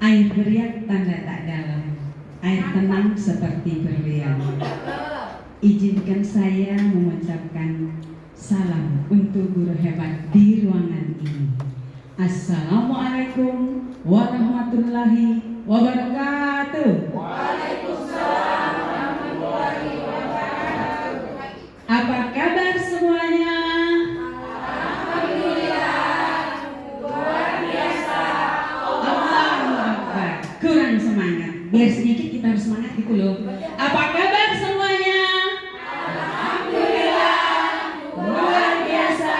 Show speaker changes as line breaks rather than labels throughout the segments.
Air beriak tanda tak dalam, air tenang seperti berlian. Izinkan saya mengucapkan salam untuk guru hebat di ruangan ini. Assalamualaikum warahmatullahi wabarakatuh.
Waalaikumsalam warahmatullahi wabarakatuh.
Apa kabar semuanya?
Alhamdulillah, luar biasa.
Allahu Akbar. Kurang semangat. Biar sedikit kita harus semangat gitu loh. Apa kabar semuanya?
Alhamdulillah, luar biasa.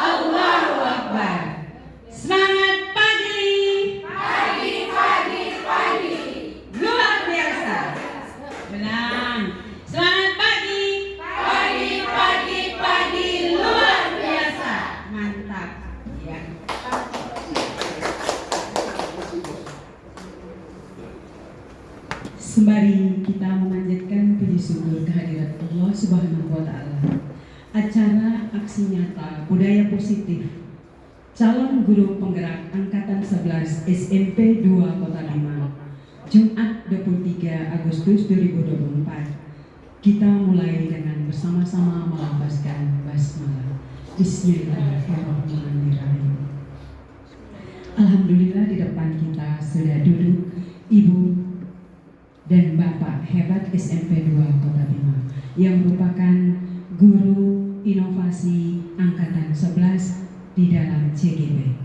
Allahu Akbar. Semangat pagi.
Pagi.
Luar biasa. Benang. Semangat pagi.
Pagi.
Luar biasa. Mantap. Ya. Sembari kita memanjatkan puji syukur kehadirat Allah Subhanahu wa Ta'ala, acara aksi nyata budaya positif calon guru penggerak angkatan 11 SMP 2 Kota Bima, Jumat 23 Agustus 2024. Kita mulai dengan bersama-sama melafazkan basmalah. Bismillahirrahmanirrahim. Alhamdulillah, di depan kita sudah duduk Ibu dan Bapak hebat SMP 2 Kota Bima yang merupakan guru inovasi angkatan 11 di dalam CGP.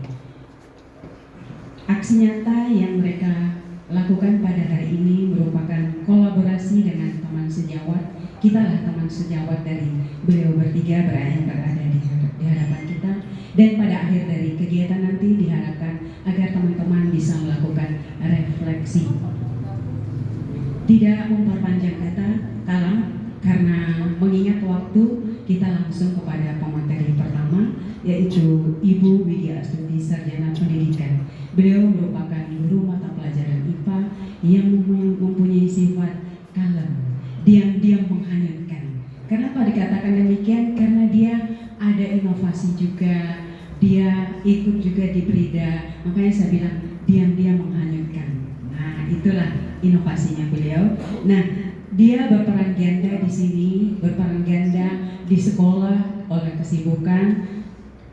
Aksi nyata yang mereka lakukan pada hari ini merupakan kolaborasi dengan teman sejawat. Kita lah teman sejawat dari beliau bertiga yang berada di hadapan kita, dan pada akhir dari kegiatan nanti diharapkan agar teman-teman bisa melakukan refleksi. Tidak memperpanjang kata kalam karena mengingat waktu, kita langsung kepada pemateri pertama, yaitu Ibu Widya Astuti, Sarjana Pendidikan. Beliau merupakan guru mata pelajaran IPA yang mempunyai sifat kalem, diam-diam menghanyutkan. Kenapa dikatakan demikian? Karena dia ada inovasi juga, dia ikut juga di Brida, makanya saya bilang diam-diam menghanyutkan. Nah, itulah inovasinya beliau. Nah, dia berperan ganda di sini, berperan ganda di sekolah oleh kesibukan,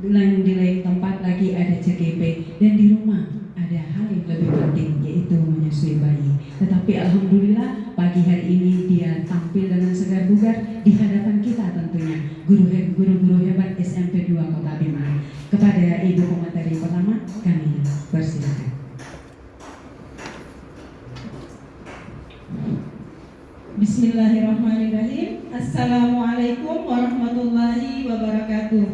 di lain tempat lagi ada CGP, dan di rumah ada hal yang lebih penting, yaitu menyusui bayi. Tetapi alhamdulillah pagi hari ini dia tampil dengan segar bugar di hadapan kita tentunya, guru-guru hebat SMP 2 Kota Bima. Kepada Ibu pemateri pertama, kami persilakan.
Bismillahirrahmanirrahim. Assalamualaikum warahmatullahi wabarakatuh.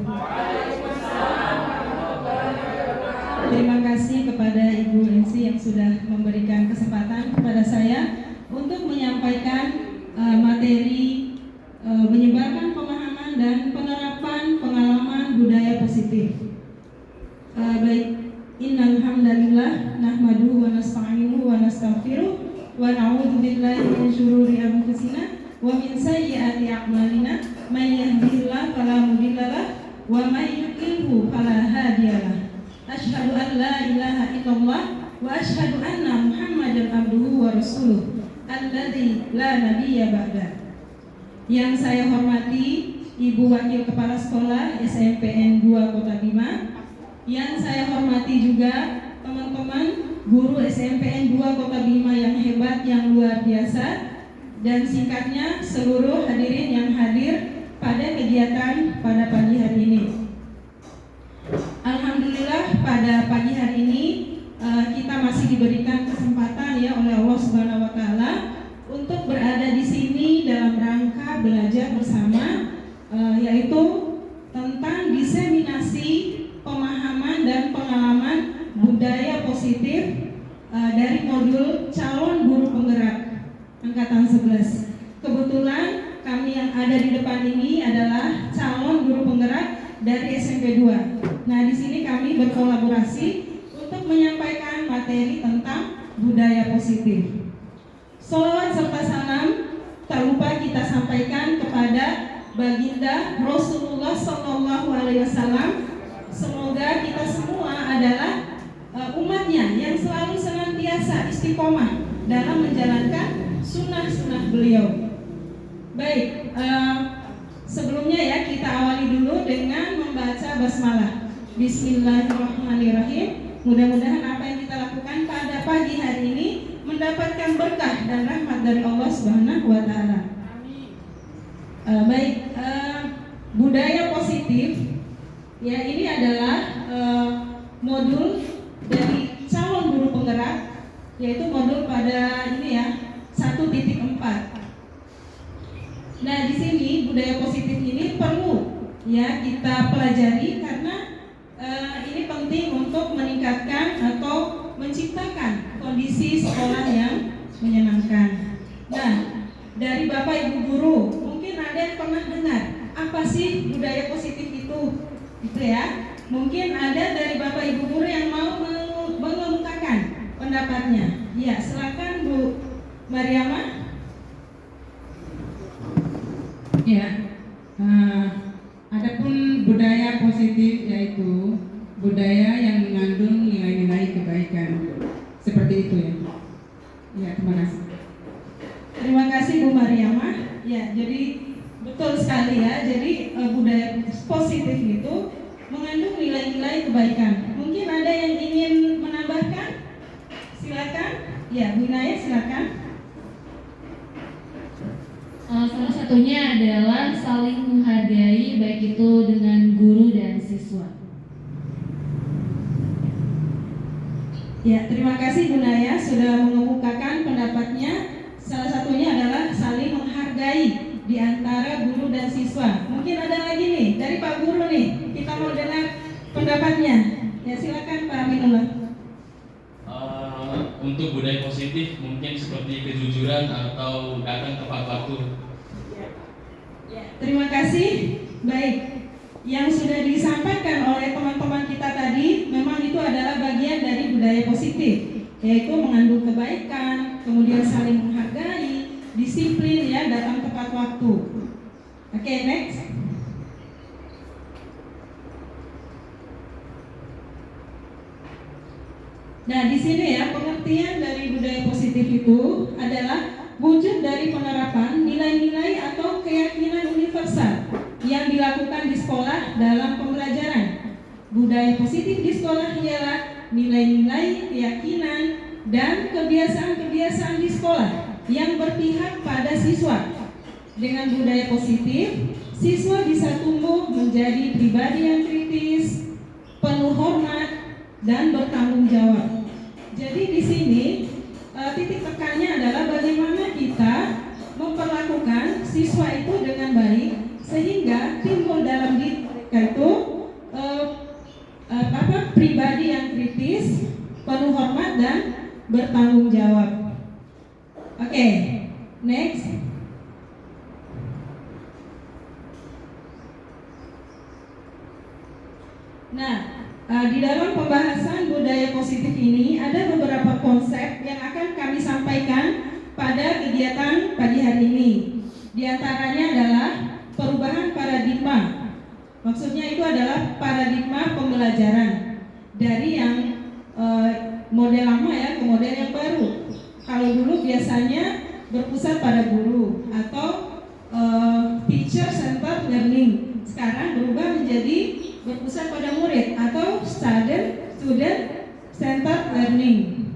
Terima kasih kepada Ibu MC yang sudah memberikan kesempatan kepada saya untuk menyampaikan materi menyebarkan pemahaman dan penerapan pengalaman budaya positif. Baik, innal hamdalillah nahmaduhu wa nasta'inuhu wa nastaghfiruh wa na'udzu billahi min syururi anfusina wa min sayyiati a'malina, may yahdihillahu fala mudhillalah wa may yudlilhu fala hadiyalah. Asyhadu an la ilaha illallah wa asyhadu anna Muhammadan abduhu wa rasuluh alladzi la nabiyya ba'da. Yang saya hormati Ibu Wakil Kepala Sekolah SMPN 2 Kota Bima, yang saya hormati juga teman-teman guru SMPN 2 Kota Bima yang hebat, yang luar biasa, dan singkatnya seluruh hadirin yang hadir pada kegiatan pada pagi hari ini. Alhamdulillah pada pagi hari ini kita masih diberikan kesempatan ya oleh Allah Subhanahu wa Ta'ala untuk berada di sini dalam rangka belajar bersama, yaitu tentang diseminasi pemahaman dan pengalaman budaya positif dari modul calon guru penggerak angkatan 11. Kebetulan kami yang ada di depan ini adalah calon guru penggerak dari SMP 2. Nah, di sini kami berkolaborasi untuk menyampaikan materi tentang budaya positif. Sholawat serta salam tak lupa kita sampaikan kepada baginda Rasulullah SAW. Semoga kita semua adalah umatnya yang selalu senantiasa istiqomah dalam menjalankan sunnah-sunnah beliau. Baik, sebelumnya ya kita awali dulu dengan membaca basmalah. Bismillahirrahmanirrahim. Mudah-mudahan apa yang kita lakukan pada pagi hari ini mendapatkan berkah dan rahmat dari Allah Subhanahu wa taala. Baik, budaya positif ya, ini adalah modul dari calon guru penggerak, yaitu modul pada ini ya 1.4. Nah, di sini budaya positif ini perlu ya kita pelajari karena ini penting untuk meningkatkan atau menciptakan kondisi sekolah yang menyenangkan. Nah, dari Bapak Ibu guru, mungkin ada yang pernah dengar apa sih budaya positif itu, gitu ya? Mungkin ada dari Bapak Ibu guru yang mau mengemukakan pendapatnya. Ya, silakan Bu Mariama.
Ya, adapun budaya positif yaitu budaya yang mengandung nilai-nilai kebaikan, seperti itu ya. Ya, terima kasih.
Terima kasih Bu Mariama. Ya, jadi betul sekali ya. Jadi budaya positif itu mengandung nilai-nilai kebaikan. Mungkin ada yang ingin menambahkan? Silakan. Ya, Bu Inaya silakan.
Salah satunya adalah saling menghargai, baik itu dengan guru dan siswa.
Ya, terima kasih Bu Naya sudah mengemukakan pendapatnya. Salah satunya adalah saling menghargai di antara guru dan siswa. Mungkin ada lagi nih dari Pak Guru nih. Kita mau dengar pendapatnya. Ya, silakan Pak Aminullah.
Untuk budaya positif mungkin seperti kejujuran atau datang tepat waktu.
Terima kasih. Baik, yang sudah disampaikan oleh teman-teman kita tadi memang itu adalah bagian dari budaya positif, yaitu mengandung kebaikan, kemudian saling menghargai, disiplin ya, datang tepat waktu. Oke, next. Nah, di sini ya pengertian dari budaya positif itu adalah wujud dari penerapan nilai-nilai atau keyakinan universal yang dilakukan di sekolah dalam pembelajaran. Budaya positif di sekolah ialah nilai-nilai, keyakinan, dan kebiasaan-kebiasaan di sekolah yang berpihak pada siswa. Dengan budaya positif, siswa bisa tumbuh menjadi pribadi yang kritis, penuh hormat, dan bertanggung jawab. Jadi di sini titik tekannya adalah bagaimana kita memperlakukan siswa itu dengan baik sehingga timbul dalam diri mereka itu pribadi yang kritis, penuh hormat dan bertanggung jawab. Oke, next. Nah, di dalam pembahasan budaya positif ini ada beberapa konsep yang akan kami sampaikan pada kegiatan pagi hari ini. Di antaranya adalah perubahan paradigma. Maksudnya itu adalah paradigma pembelajaran dari yang model lama ya ke model yang baru. Kalau dulu biasanya berpusat pada guru atau teacher centered learning. Sekarang berubah menjadi berpusat pada murid atau student centered learning.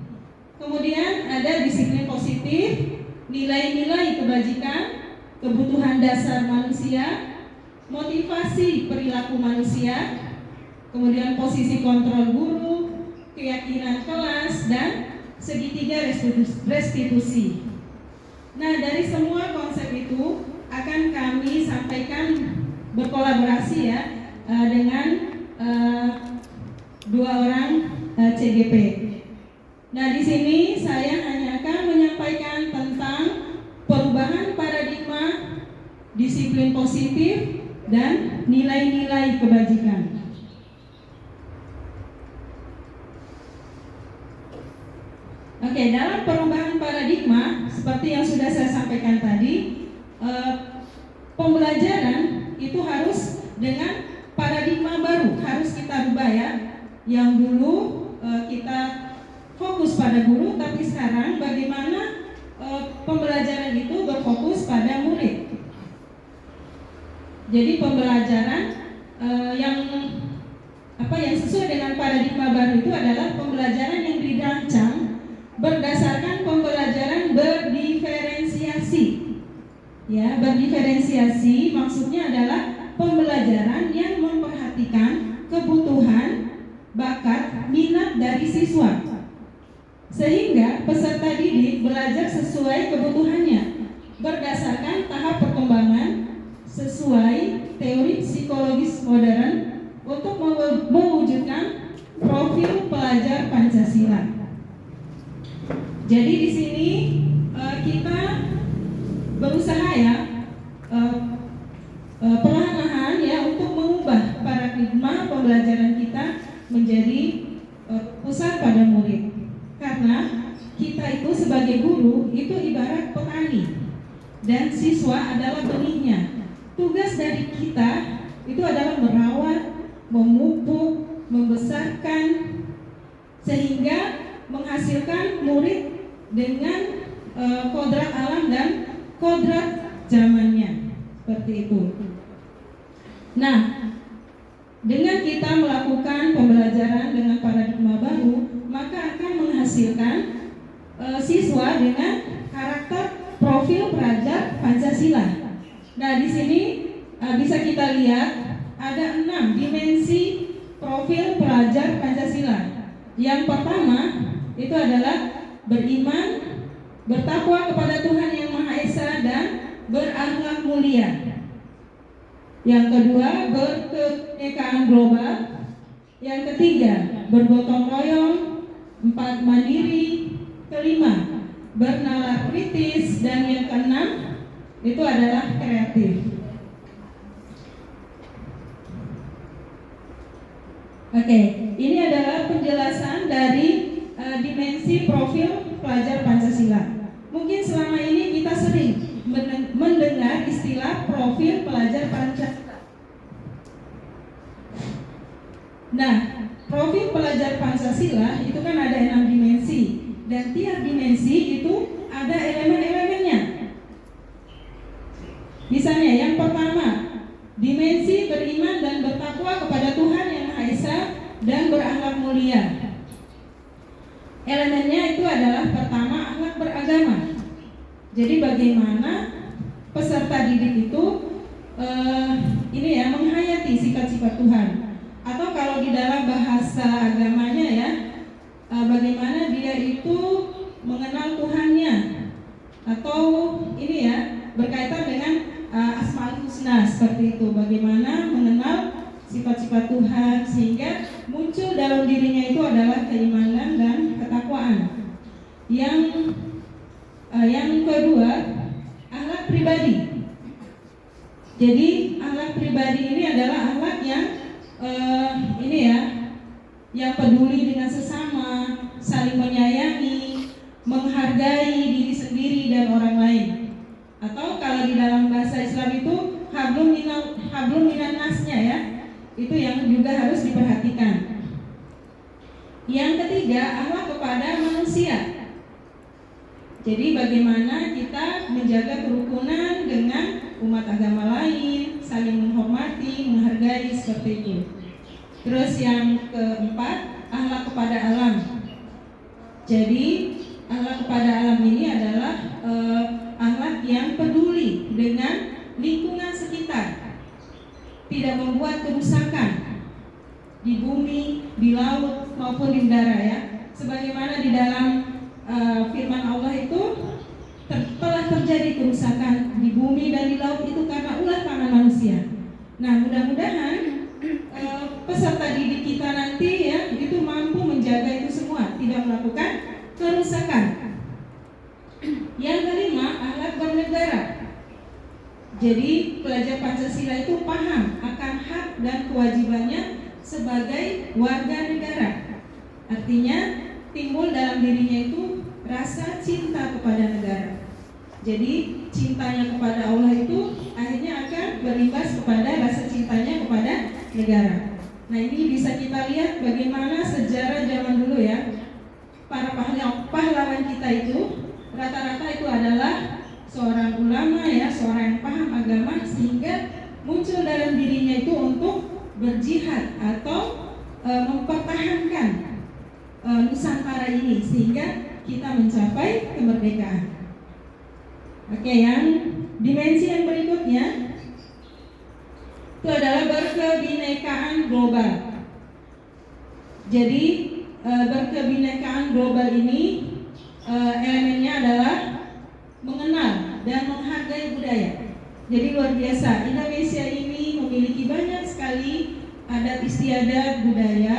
Kemudian ada disiplin positif, nilai-nilai kebajikan, kebutuhan dasar manusia, motivasi perilaku manusia, kemudian posisi kontrol guru, keyakinan kelas, dan segitiga restitusi. Nah, dari semua konsep itu akan kami sampaikan berkolaborasi ya dengan dua orang CGP. Nah, di sini saya hanya akan menyampaikan tentang perubahan paradigma, disiplin positif, dan nilai-nilai kebajikan. Oke, dalam perubahan paradigma, seperti yang sudah saya sampaikan tadi, pembelajaran itu harus dengan paradigma baru, harus kita rubah ya. Yang dulu kita fokus pada guru, tapi sekarang bagaimana pembelajaran itu berfokus pada murid. Jadi pembelajaran yang sesuai dengan paradigma baru itu adalah pembelajaran yang dirancang berdasarkan pembelajaran berdiferensiasi. Ya, berdiferensiasi maksudnya adalah pembelajaran yang memperhatikan kebutuhan, bakat, minat dari siswa, sehingga peserta didik belajar sesuai kebutuhannya berdasarkan tahap perkembangan sesuai teori psikologis modern untuk mewujudkan profil pelajar Pancasila. Jadi di sini kita berusaha ya perlahan-lahan ya untuk mengubah paradigma pembelajaran kita menjadi pusat pada murid. Karena kita itu sebagai guru itu ibarat petani dan siswa adalah benihnya. Tugas dari kita itu adalah merawat, memupuk, membesarkan sehingga menghasilkan murid dengan kodrat alam dan kodrat zamannya, seperti itu. Nah, dengan kita melakukan pembelajaran dengan paradigma baru, maka akan menghasilkan siswa dengan karakter profil pelajar Pancasila. Nah, di sini bisa kita lihat ada 6 dimensi profil pelajar Pancasila. Yang pertama itu adalah beriman, bertakwa kepada Tuhan Yang Maha Esa dan berakhlak mulia. Yang kedua, berkebinekaan global. Yang ketiga, bergotong royong. 4, mandiri. Kelima, bernalar kritis. Dan yang keenam, itu adalah kreatif. Oke, ini adalah penjelasan dari dimensi profil pelajar Pancasila. Mungkin selama ini kita sering mendengar istilah profil pelajar Pancasila. Nah, profil pelajar Pancasila itu kan ada 6 dimensi, dan tiap dimensi itu ada elemen-elemennya. Misalnya yang pertama, dimensi beriman dan bertakwa kepada Tuhan Yang Maha Esa dan berakhlak mulia. Elemennya itu adalah pertama, akhlak beragama. Jadi bagaimana peserta didik itu menghayati sifat-sifat Tuhan. Atau kalau di dalam bahasa agamanya ya, bagaimana dia itu mengenal Tuhannya. Atau berkaitan dengan Asmaul Husna, seperti itu. Bagaimana mengenal sifat-sifat Tuhan sehingga muncul dalam dirinya itu adalah keimanan dan ketakwaan. Yang kedua, akhlak pribadi. Jadi akhlak pribadi ini adalah akhlak yang yang peduli dengan sesama, saling menyayangi, menghargai diri sendiri dan orang lain. Atau kalau di dalam bahasa Islam itu hablum minan nasnya ya, itu yang juga harus diperhatikan. Yang ketiga, akhlak kepada manusia. Jadi bagaimana kita menjaga kerukunan dengan umat agama lain, saling menghormati, menghargai, seperti itu. Terus yang keempat, akhlak kepada alam. Jadi akhlak kepada alam ini adalah akhlak yang peduli dengan lingkungan sekitar, tidak membuat kerusakan di bumi, di laut maupun di udara ya. Sebagaimana di dalam firman Allah itu telah terjadi kerusakan di bumi dan di laut itu karena ulah tangan manusia. Nah, mudah-mudahan peserta didik kita nanti ya itu mampu menjaga itu semua, tidak melakukan kerusakan. Yang kelima, akhlak bernegara. Jadi pelajar Pancasila itu paham akan hak dan kewajibannya sebagai warga negara. Artinya timbul dalam dirinya itu rasa cinta kepada negara. Jadi cintanya kepada Allah itu akhirnya akan berimbas kepada rasa cintanya kepada negara. Nah, ini bisa kita lihat bagaimana sejarah zaman dulu ya. para pahlawan kita itu rata-rata itu adalah seorang ulama ya, seorang yang paham agama, sehingga muncul dalam dirinya itu untuk berjihad atau mempertahankan Nusantara ini sehingga kita mencapai kemerdekaan. Oke, yang dimensi yang berikutnya itu adalah berkebinekaan global. Jadi berkebinekaan global ini elemennya adalah mengenal dan menghargai budaya. Jadi luar biasa, Indonesia ini memiliki banyak sekali adat istiadat budaya,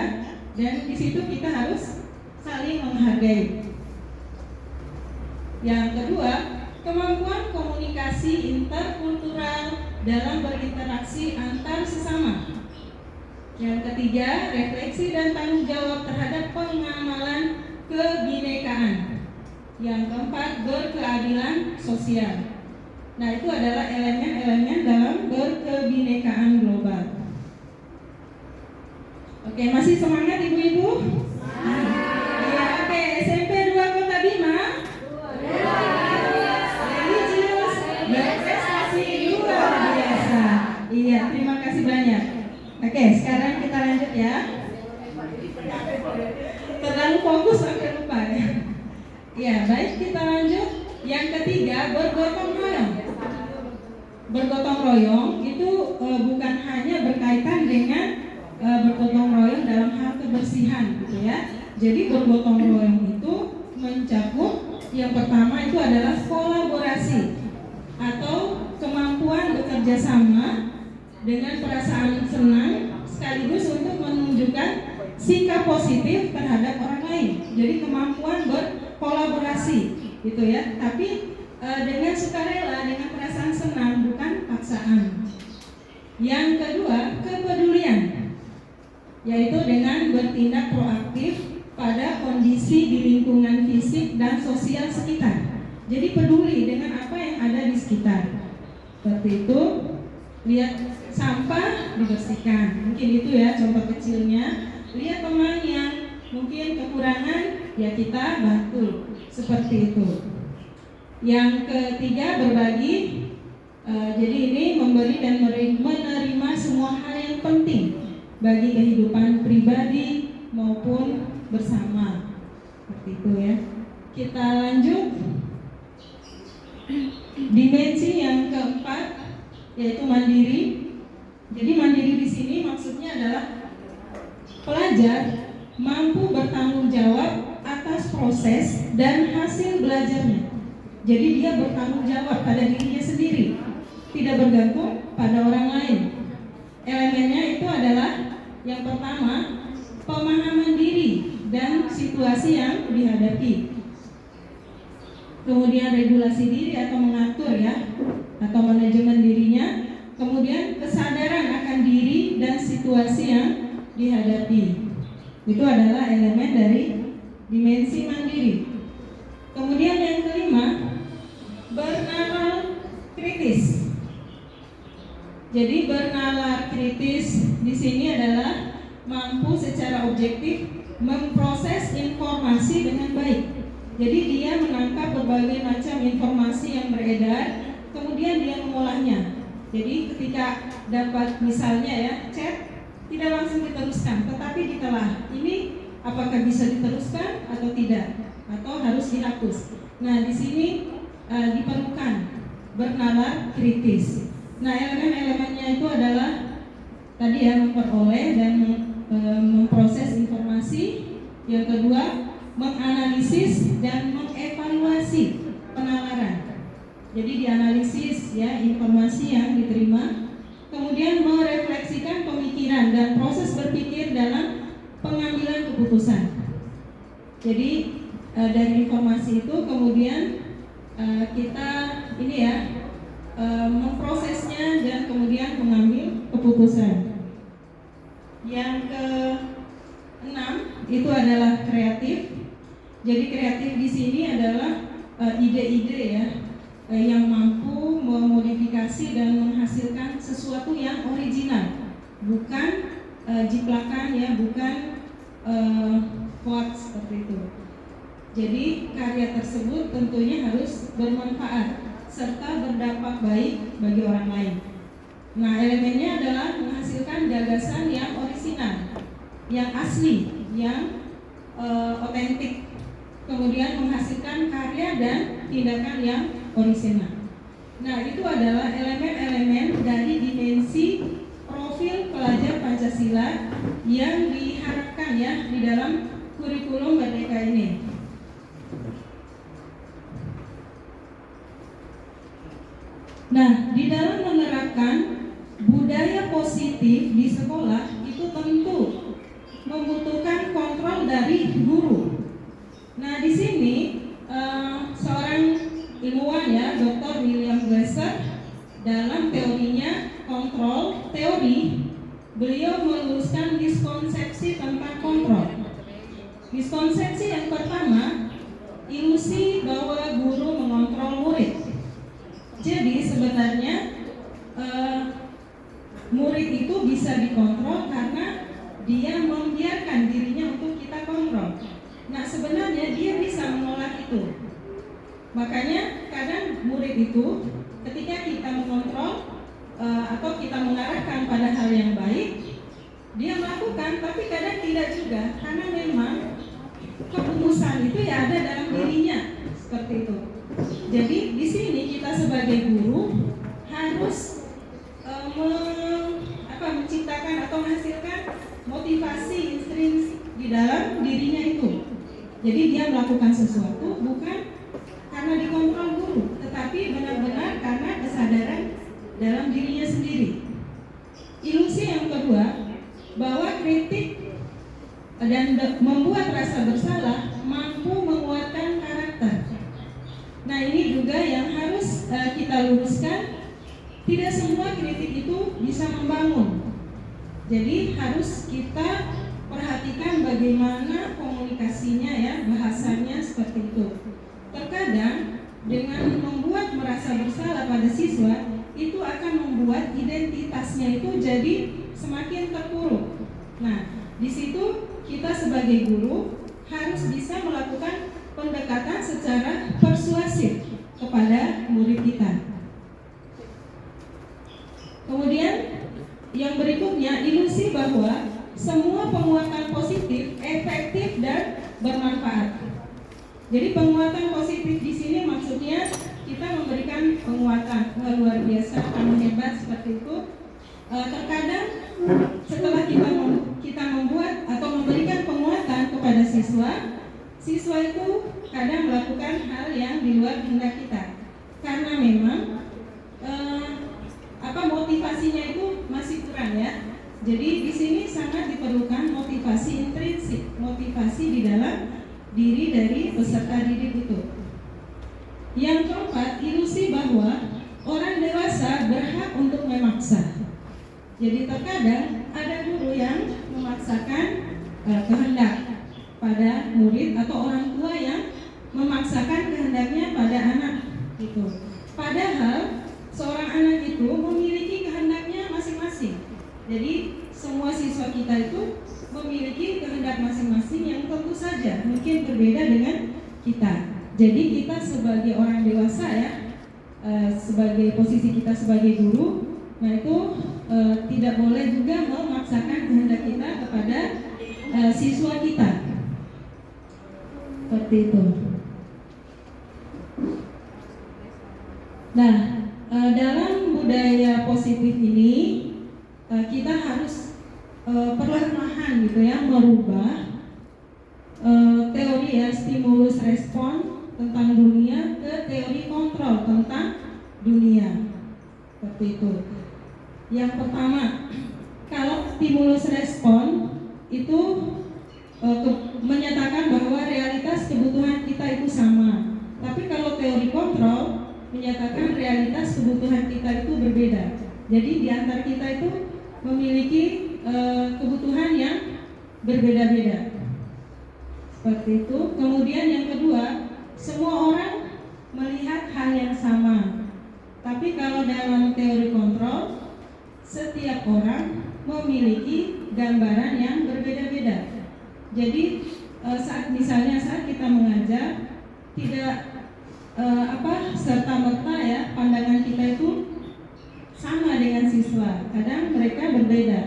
dan di situ kita harus saling menghargai. Yang kedua, kemampuan komunikasi interkultural dalam berinteraksi antar sesama. Yang ketiga, refleksi dan tanggung jawab terhadap pengamalan kebinekaan. Yang keempat, berkeadilan sosial. Nah, itu adalah elemen-elemen dalam berkebinekaan global. Oke, masih semangat ibu-ibu? Iya, oke. SMP 2 Kota Bima. Religius, berprestasi luar biasa. Iya, terima kasih banyak. Oke, sekarang kita lanjut ya. Terlalu fokus sampai lupa ya. Ya, baik, kita lanjut. Yang ketiga, bergotong royong. Bergotong royong itu bukan hanya berkaitan dengan bergotong royong dalam hal kebersihan gitu ya. Jadi bergotong royong itu mencakup yang pertama itu adalah kolaborasi atau kemampuan bekerja sama dengan perasaan senang sekaligus untuk menunjukkan sikap positif terhadap orang lain. Jadi kemampuan berkolaborasi gitu ya, tapi dengan sukarela, dengan perasaan senang, bukan paksaan. Yang kedua, kepedulian, yaitu dengan bertindak proaktif pada kondisi di lingkungan fisik dan sosial sekitar. Jadi peduli dengan apa yang ada di sekitar. Seperti itu, lihat sampah dibersihkan, mungkin itu ya contoh kecilnya. Lihat teman yang mungkin kekurangan, ya kita bantu, seperti itu. Yang ketiga, berbagi. Jadi ini memberi dan menerima semua hal yang penting bagi kehidupan pribadi maupun bersama, seperti itu ya. Kita lanjut. Dimensi yang keempat yaitu mandiri. Jadi mandiri di sini maksudnya adalah pelajar mampu bertanggung jawab atas proses dan hasil belajarnya. Jadi dia bertanggung jawab pada dirinya sendiri, tidak bergantung pada orang lain. Elemennya itu adalah yang pertama, pemahaman diri dan situasi yang dihadapi. Kemudian regulasi diri atau mengatur ya, atau manajemen dirinya. Kemudian kesadaran akan diri dan situasi yang dihadapi. Itu adalah elemen dari dimensi mandiri. Kemudian yang kelima, bernalar kritis. Jadi bernalar kritis di sini adalah mampu secara objektif memproses informasi dengan baik. Jadi dia menangkap berbagai macam informasi yang beredar, kemudian dia mengolahnya. Jadi ketika dapat misalnya ya chat, tidak langsung diteruskan, tetapi ditelah. Ini apakah bisa diteruskan atau tidak, atau harus dihapus. Nah, di sini diperlukan bernalar kritis. Nah, elemen-elemennya itu adalah tadi ya, memperoleh dan memproses informasi. Yang kedua, menganalisis dan mengevaluasi penalaran. Jadi dianalisis ya informasi yang diterima, kemudian merefleksikan pemikiran dan proses berpikir dalam pengambilan keputusan. Jadi dari informasi itu kemudian kita ini ya memprosesnya dan kemudian mengambil keputusan. Yang keenam itu adalah kreatif. Jadi kreatif di sini adalah ide-ide ya yang mampu memodifikasi dan menghasilkan sesuatu yang original, bukan jiplakan ya, bukan hoax seperti itu. Jadi karya tersebut tentunya harus bermanfaat serta berdampak baik bagi orang lain. Nah, elemennya adalah menghasilkan gagasan yang orisinal, yang asli, yang otentik. Kemudian menghasilkan karya dan tindakan yang orisinal. Nah, itu adalah elemen-elemen dari dimensi profil pelajar Pancasila yang diharapkan ya di dalam kurikulum Merdeka ini. Nah, di dalam menerapkan budaya positif di sekolah itu tentu membutuhkan kontrol dari guru. Nah, di sini seorang ilmuwan ya, Dr. William Glasser, dalam teorinya kontrol teori, beliau meluruskan miskonsepsi tentang kontrol. Miskonsepsi yang pertama, ilusi bahwa guru mengontrol murid. Jadi sebenarnya murid itu bisa dikontrol karena dia membiarkan dirinya untuk kita kontrol. Nah, sebenarnya dia bisa menolak itu. Makanya kadang murid itu ketika kita mengontrol atau kita mengarahkan pada hal yang baik, dia melakukan, tapi kadang tidak juga, karena memang keputusan itu ya ada dalam dirinya seperti itu. Jadi di sini kita sebagai guru harus menciptakan atau menghasilkan motivasi intrinsik di dalam dirinya itu. Jadi dia melakukan sesuatu bukan karena dikontrol guru, tetapi benar-benar karena kesadaran dalam dirinya sendiri. Ilusi yang kedua, bahwa kritik dan membuat rasa bersalah mampu menguatkan karakter. Nah, ini juga yang harus kita luruskan. Tidak semua kritik itu bisa membangun. Jadi harus kita perhatikan bagaimana komunikasinya ya, bahasanya seperti itu. Terkadang dengan membuat merasa bersalah pada siswa itu akan membuat identitasnya itu jadi semakin terpuruk. Nah, di situ kita sebagai guru harus bisa melakukan pendekatan secara persuasif kepada murid kita. Kemudian yang berikutnya, ilusi bahwa semua penguatan positif efektif dan bermanfaat. Jadi penguatan positif di sini maksudnya kita memberikan penguatan luar biasa, kamu hebat seperti itu. Terkadang setelah kita membuat atau memberikan penguatan kepada siswa, siswa itu kadang melakukan hal yang di luar kehendak kita, karena memang motivasinya itu masih kurang ya. Jadi di sini sangat diperlukan motivasi intrinsik, motivasi di dalam diri dari peserta didik itu. Yang keempat, ilusi bahwa orang dewasa berhak untuk memaksa. Jadi terkadang ada guru yang memaksakan kehendak pada murid atau orang tua yang memaksakan kehendaknya pada anak itu. Padahal seorang anak itu memiliki kehendaknya masing-masing. Jadi semua siswa kita itu memiliki kehendak masing-masing yang tentu saja mungkin berbeda dengan kita. Jadi kita sebagai orang dewasa ya, sebagai posisi kita sebagai guru, nah itu tidak boleh juga memaksakan kehendak kita kepada siswa kita. Seperti itu. Nah, dalam budaya positif ini kita harus perlahan-lahan gitu ya merubah teori ya stimulus respon tentang dunia ke teori kontrol tentang dunia. Seperti itu. Yang pertama, kalau stimulus respon itu menyatakan bahwa realitas kebutuhan kita itu sama. Tapi kalau teori kontrol menyatakan realitas kebutuhan kita itu berbeda. Jadi di antara kita itu memiliki kebutuhan yang berbeda-beda. Seperti itu. Kemudian yang kedua, semua orang melihat hal yang sama. Tapi kalau dalam teori kontrol, setiap orang memiliki gambaran yang berbeda-beda. Jadi saat kita mengajar, tidak serta-merta ya pandangan kita itu sama dengan siswa. Kadang mereka berbeda.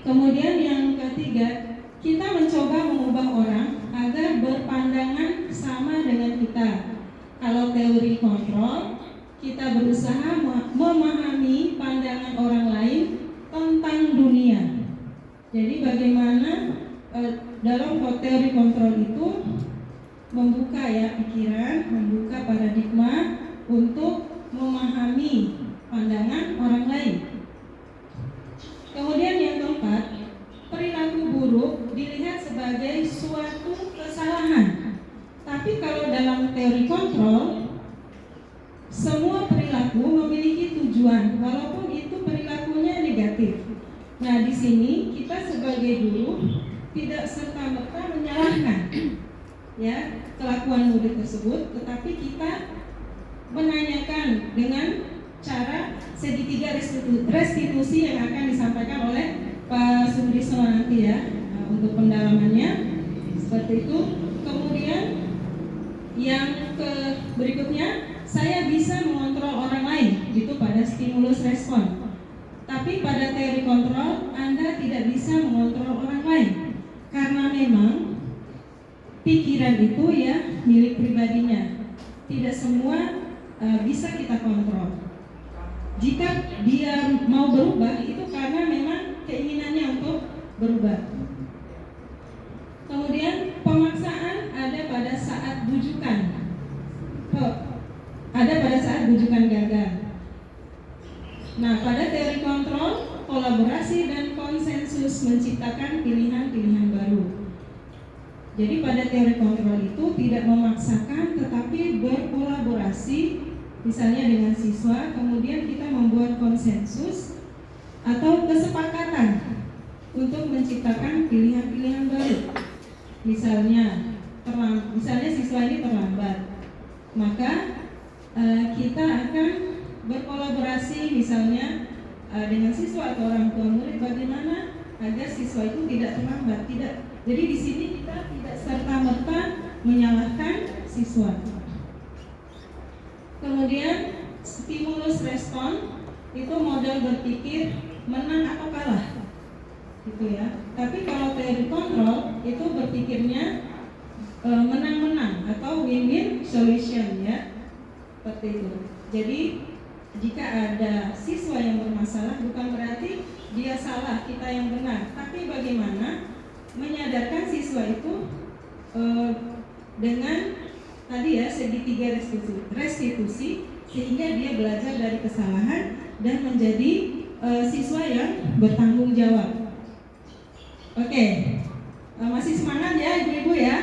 Kemudian yang ketiga, kita mencoba mengubah orang agar berpandangan sama dengan kita. Kalau teori kontrol, kita berusaha memahami pandangan orang lain tentang dunia. Jadi bagaimana dalam teori kontrol itu membuka ya pikiran, membuka paradigma untuk memahami pandangan orang lain. Kemudian yang keempat, perilaku buruk dilihat sebagai suatu kesalahan. Tapi kalau dalam teori kontrol, semua perilaku memiliki tujuan, walaupun itu perilakunya negatif. Nah, di sini kita sebagai guru tidak serta-merta menyalahkan ya kelakuan murid tersebut, tetapi kita menanyakan dengan cara segitiga restitusi yang akan disampaikan oleh Pak Sumrisno nanti ya untuk pendalamannya seperti itu. Kemudian yang berikutnya, saya bisa mengontrol orang lain gitu pada stimulus respon. Tapi pada teori kontrol Anda tidak bisa mengontrol orang lain karena memang pikiran itu ya milik pribadinya. Tidak semua bisa kita kontrol. Jika dia mau berubah itu karena memang keinginannya untuk berubah. Kemudian pemaksaan ada pada saat bujukan. Ada pada saat bujukan gagal. Nah, pada teori kontrol, kolaborasi dan konsensus menciptakan pilihan-pilihan baru. Jadi pada teori kontrol itu tidak memaksakan tetapi berkolaborasi, misalnya dengan siswa, kemudian kita membuat konsensus atau kesepakatan untuk menciptakan pilihan-pilihan baru. Misalnya siswa ini terlambat, maka kita akan berkolaborasi misalnya dengan siswa atau orang tua murid bagaimana agar siswa itu tidak terlambat. Jadi di sini kita tidak serta-merta menyalahkan siswa. Kemudian stimulus respon itu model berpikir menang atau kalah, gitu ya. Tapi kalau teori kontrol itu berpikirnya menang-menang atau win-win solution ya, seperti itu. Jadi jika ada siswa yang bermasalah bukan berarti dia salah, kita yang benar. Tapi bagaimana menyadarkan siswa itu dengan tadi ya segitiga restitusi sehingga dia belajar dari kesalahan dan menjadi siswa yang bertanggung jawab. Oke, masih semangat ya ibu-ibu ya?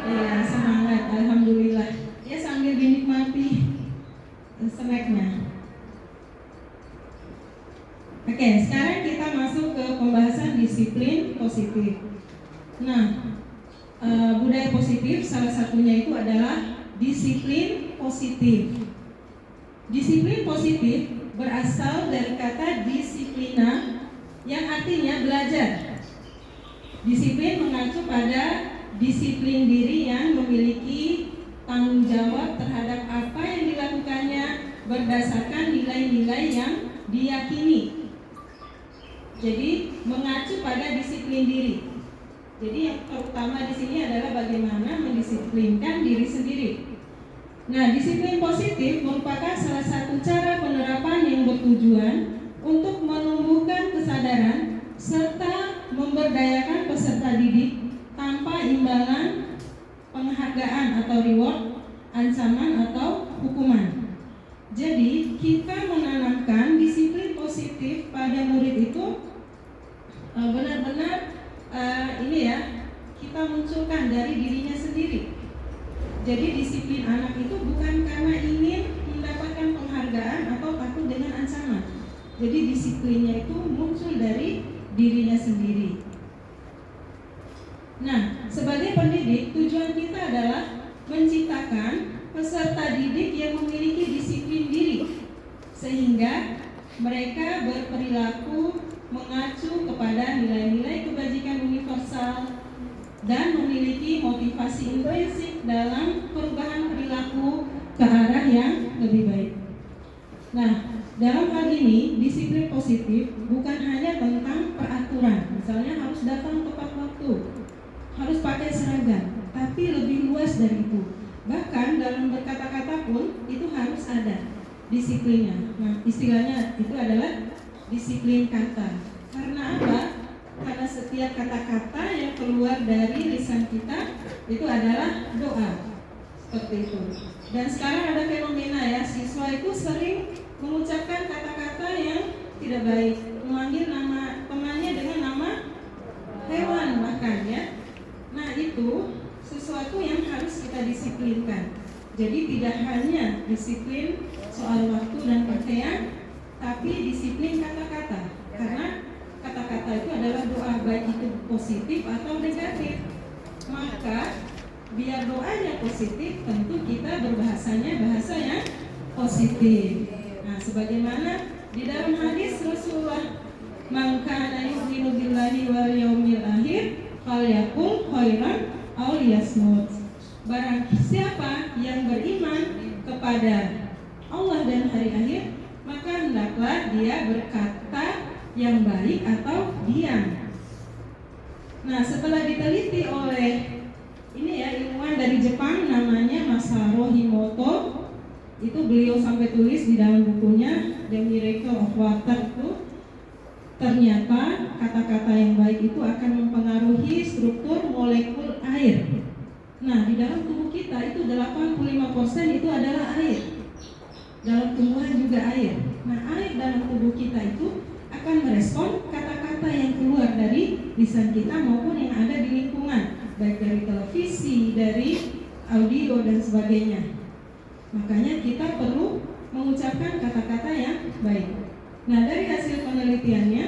Iya, semangat, alhamdulillah. Ya sambil dinikmati snacknya. Oke, sekarang kita masuk ke pembahasan disiplin positif. Nah, budaya positif salah satunya itu adalah disiplin positif. Disiplin positif berasal dari kata disiplina yang artinya belajar. Disiplin mengacu pada disiplin diri yang memiliki tanggung jawab terhadap apa yang dilakukannya berdasarkan nilai-nilai yang diyakini. Jadi mengacu pada disiplin diri. Jadi yang terutama di sini adalah bagaimana mendisiplinkan diri sendiri. Nah, disiplin positif merupakan salah satu cara penerapan yang bertujuan untuk menumbuhkan kesadaran serta memberdayakan peserta didik tanpa imbalan penghargaan atau reward, ancaman atau hukuman. Jadi kita menanamkan disiplin positif pada murid itu benar-benar kita munculkan dari dirinya sendiri. Jadi disiplin anak itu bukan karena ingin mendapatkan penghargaan atau takut dengan ancaman. Jadi disiplinnya itu muncul dari dirinya sendiri. Nah, sebagai pendidik, tujuan kita adalah menciptakan peserta didik yang memiliki disiplin diri, sehingga mereka berperilaku mengacu kepada nilai-nilai kebajikan universal dan memiliki motivasi kontribusi intrinsik dalam perubahan perilaku ke arah yang lebih baik. Nah, dalam hal ini disiplin positif bukan hanya tentang peraturan, misalnya harus datang tepat waktu, harus pakai seragam, tapi lebih luas dari itu. Bahkan dalam berkata-kata pun itu harus ada disiplinnya. Nah, istilahnya itu adalah disiplin kata. Karena apa? Karena setiap kata-kata yang keluar dari lisan kita itu adalah doa. Seperti itu. Dan sekarang ada fenomena ya, siswa itu sering mengucapkan kata-kata yang tidak baik, memanggil nama temannya dengan nama hewan bahkan ya. Nah, itu sesuatu yang harus kita disiplinkan. Jadi tidak hanya disiplin soal waktu dan pakaian, tapi disiplin kata-kata. Karena kata-kata itu adalah doa, baik itu positif atau negatif. Maka biar doanya positif, tentu kita berbahasanya bahasa yang positif. Nah, sebagaimana di dalam hadis Rasulullah, "Man kana yu'minu billahi wal yaumil akhir falyaqul khairan aw liyasmut." Barang siapa yang beriman kepada Allah dan hari akhir, maka hendaklah dia berkata yang baik atau diam. Nah, setelah diteliti oleh ini ya, ilmuwan dari Jepang namanya Masaru Himoto, itu beliau sampai tulis di dalam bukunya The Miracle of Water itu, ternyata kata-kata yang baik itu akan mempengaruhi struktur molekul air. Nah, di dalam tubuh kita itu 85% itu adalah air. Dalam tumbuhan juga air. Nah, air dalam tubuh kita itu akan merespon kata-kata yang keluar dari lisan kita maupun yang ada di lingkungan, baik dari televisi, dari audio dan sebagainya. Makanya kita perlu mengucapkan kata-kata yang baik. Nah, dari hasil penelitiannya,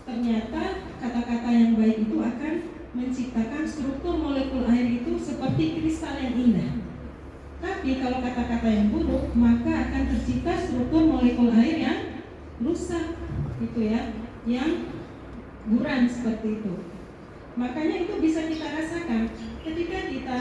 ternyata kata-kata yang baik itu akan menciptakan struktur molekul air itu seperti kristal yang indah. Tapi kalau kata-kata yang buruk, maka akan tercipta struktur molekul air yang rusak, gitu ya, yang buram seperti itu. Makanya itu bisa kita rasakan ketika kita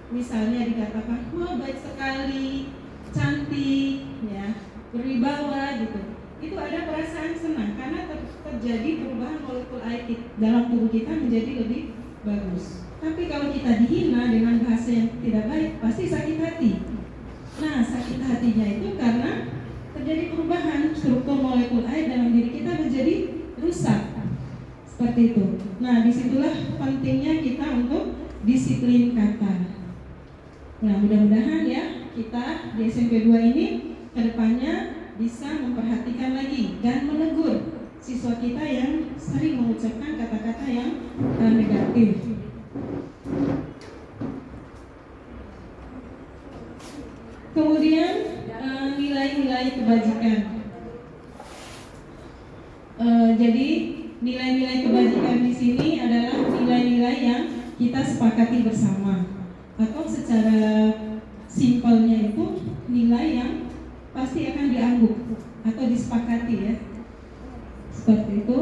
misalnya dikatakan, wah baik sekali, cantik, ya, berwibawa gitu. Itu ada perasaan senang karena terjadi perubahan molekul air dalam tubuh kita menjadi lebih bagus. Tapi kalau kita dihina dengan bahasa yang tidak baik, pasti sakit hati. Nah, sakit hatinya itu karena terjadi perubahan struktur molekul air dalam diri kita menjadi rusak. Seperti itu. Nah, disitulah pentingnya kita untuk disiplin kata. Nah, mudah-mudahan ya kita di SMP 2 ini kedepannya bisa memperhatikan lagi dan menegur siswa kita yang sering mengucapkan kata-kata yang negatif. Kemudian nilai-nilai kebajikan. Jadi nilai-nilai kebajikan di sini adalah nilai-nilai yang kita sepakati bersama, atau secara simpelnya itu nilai yang pasti akan dianggap atau disepakati ya, seperti itu.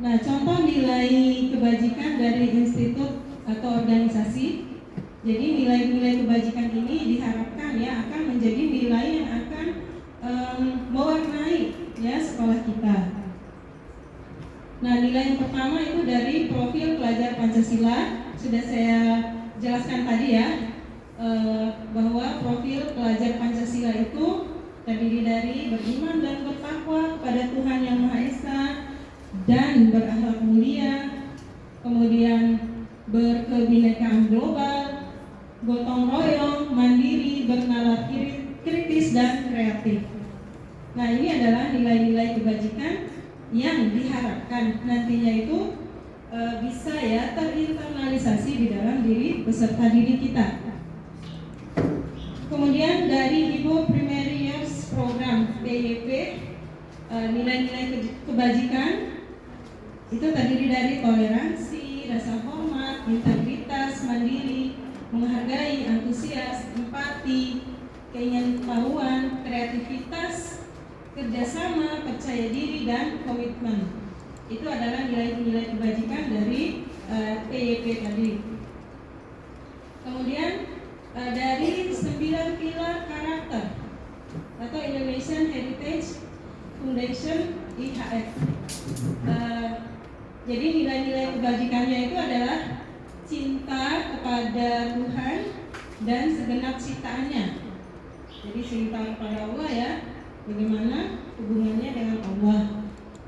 Nah, contoh nilai kebajikan dari institut atau organisasi. Jadi nilai-nilai kebajikan ini diharapkan ya akan menjadi nilai yang akan mewarnai ya sekolah kita. Nah, nilai yang pertama itu dari profil pelajar Pancasila, sudah saya jelaskan tadi ya, bahwa profil pelajar Pancasila itu terdiri dari beriman dan bertakwa kepada Tuhan Yang Maha Esa dan berakhlak mulia, kemudian berkebinekaan global, gotong royong, mandiri, bernalar kritis dan kreatif. Nah, ini adalah nilai-nilai kebajikan yang diharapkan nantinya itu bisa ya terinternalisasi di dalam diri peserta didik kita. Kemudian dari Ibu Primary Years Program PYP, nilai-nilai kebajikan itu terdiri dari toleransi, rasa hormat, integritas, mandiri, menghargai, antusias, empati, keingintahuan, kreativitas, kerjasama, percaya diri, dan komitmen. Itu adalah nilai-nilai kebajikan dari PYP tadi. dari 9 pilar karakter atau Indonesian Heritage Foundation IHF. Jadi nilai-nilai kebajikannya itu adalah cinta kepada Tuhan dan segenap ciptaannya. Jadi cinta kepada Allah ya, bagaimana hubungannya dengan Allah.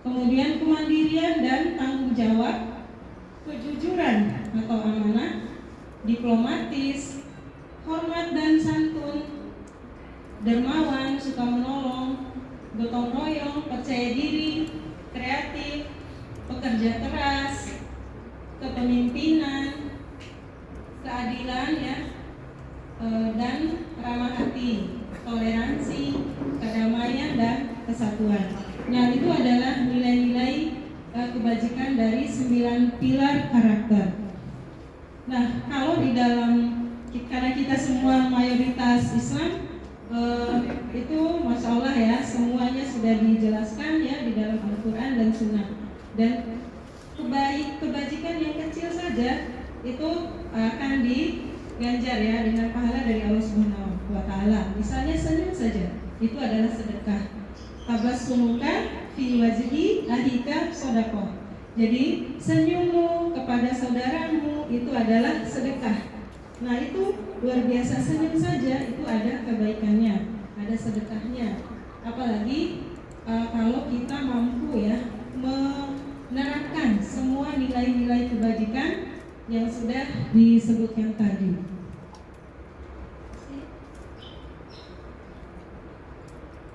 Kemudian kemandirian dan tanggung jawab, kejujuran atau amanah, diplomatis, hormat dan santun, dermawan, suka menolong, gotong royong, percaya diri, kreatif, pekerja keras, kepemimpinan, keadilan ya, dan ramah hati, toleransi, kedamaian dan kesatuan. Nah, itu adalah nilai-nilai kebajikan dari 9 pilar karakter. Nah, kalau di dalam, karena kita semua mayoritas Islam, itu Masya Allah ya, semuanya sudah dijelaskan ya di dalam Al-Quran dan Sunnah. Dan kebajikan yang kecil saja itu akan diganjar ya dengan pahala dari Allah Subhanahu wa Ta'ala. Misalnya senyum saja, itu adalah sedekah. Tabassumuka fi wajhi ahika shadaqah. Jadi senyummu kepada saudaramu itu adalah sedekah. Nah, itu luar biasa, senyum saja itu ada kebaikannya, ada sedekahnya. Apalagi kalau kita mampu ya menerapkan semua nilai-nilai kebajikan yang sudah disebutkan tadi.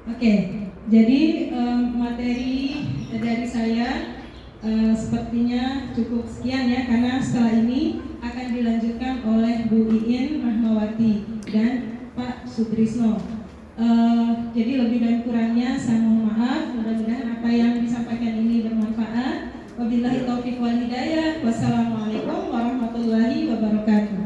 Oke, jadi materi dari saya sepertinya cukup sekian ya, karena setelah ini akan dilanjutkan oleh Bu Iin Rahmawati dan Pak Sutrisno. Jadi lebih dan kurangnya saya mohon maaf. Mudah-mudahan apa yang disampaikan ini bermanfaat. Wabillahi taufiq wal hidayah. Wassalamualaikum warahmatullahi wabarakatuh.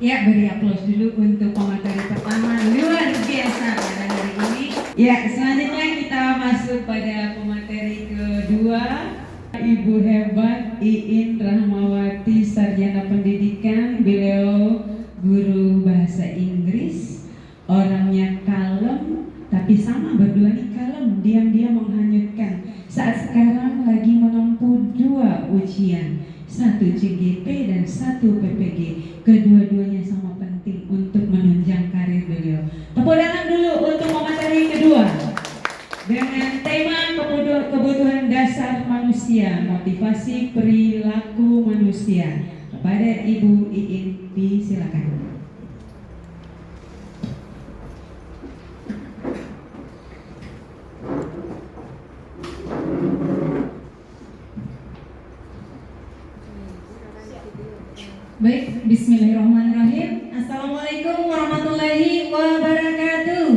Ya, beri aplaus dulu untuk pemateri pertama, luar biasa pada hari ini. Ya, selanjutnya kita masuk pada pemateri kedua, Ibu hebat Iin Rahmawati, sarjana pendidikan. Beliau guru bahasa Inggris, orangnya kalem, tapi sama berdua nih kalem, diam-diam menghanyutkan. Saat sekarang lagi menempuh 2 ujian, 1 CGP dan 1 PPG. Kedua-duanya sama penting untuk menunjang karir beliau. Tepuk tangan dulu untuk pemateri kedua dengan tema kebutuhan dasar manusia, motivasi perilaku manusia. Kepada Ibu Iin, silakan.
Baik, bismillahirrahmanirrahim. Assalamualaikum warahmatullahi wabarakatuh.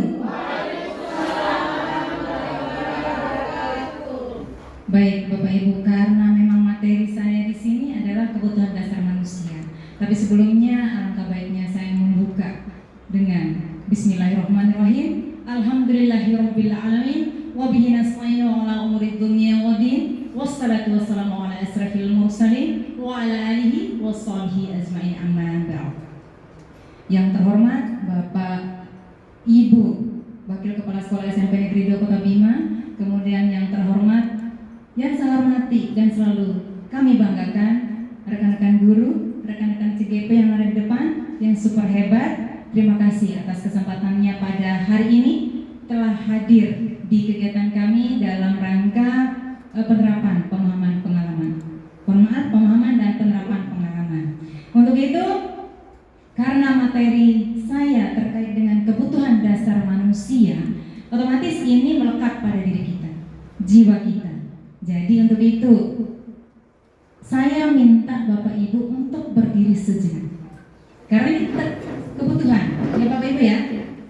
Baik, Bapak Ibu, karena memang materi saya di sini adalah kebutuhan dasar manusia. Tapi sebelumnya alangkah baiknya saya membuka dengan bismillahirrahmanirrahim. Alhamdulillahirabbil alamin wa bihi nasta'inu ala umuri dunya waddin. Wassalatu wassalamu ala asrafil mursalin wa ala alihi washabihi ajmain, amma ba'd. Yang terhormat Bapak Ibu Wakil Kepala Sekolah SMP Negeri 2 Kota Bima, kemudian yang terhormat, yang saya hormati dan selalu kami banggakan rekan-rekan guru, rekan-rekan CGP yang ada di depan yang super hebat. Terima kasih atas kesempatannya pada hari ini telah hadir di kegiatan kami dalam rangka penerapan pemahaman pemahaman dan penerapan pengalaman. Untuk itu, karena materi saya terkait dengan kebutuhan dasar manusia, otomatis ini melekat pada diri kita, jiwa kita. Jadi untuk itu, saya minta Bapak Ibu untuk berdiri sejenak. Karena ini kebutuhan, ya Bapak Ibu ya.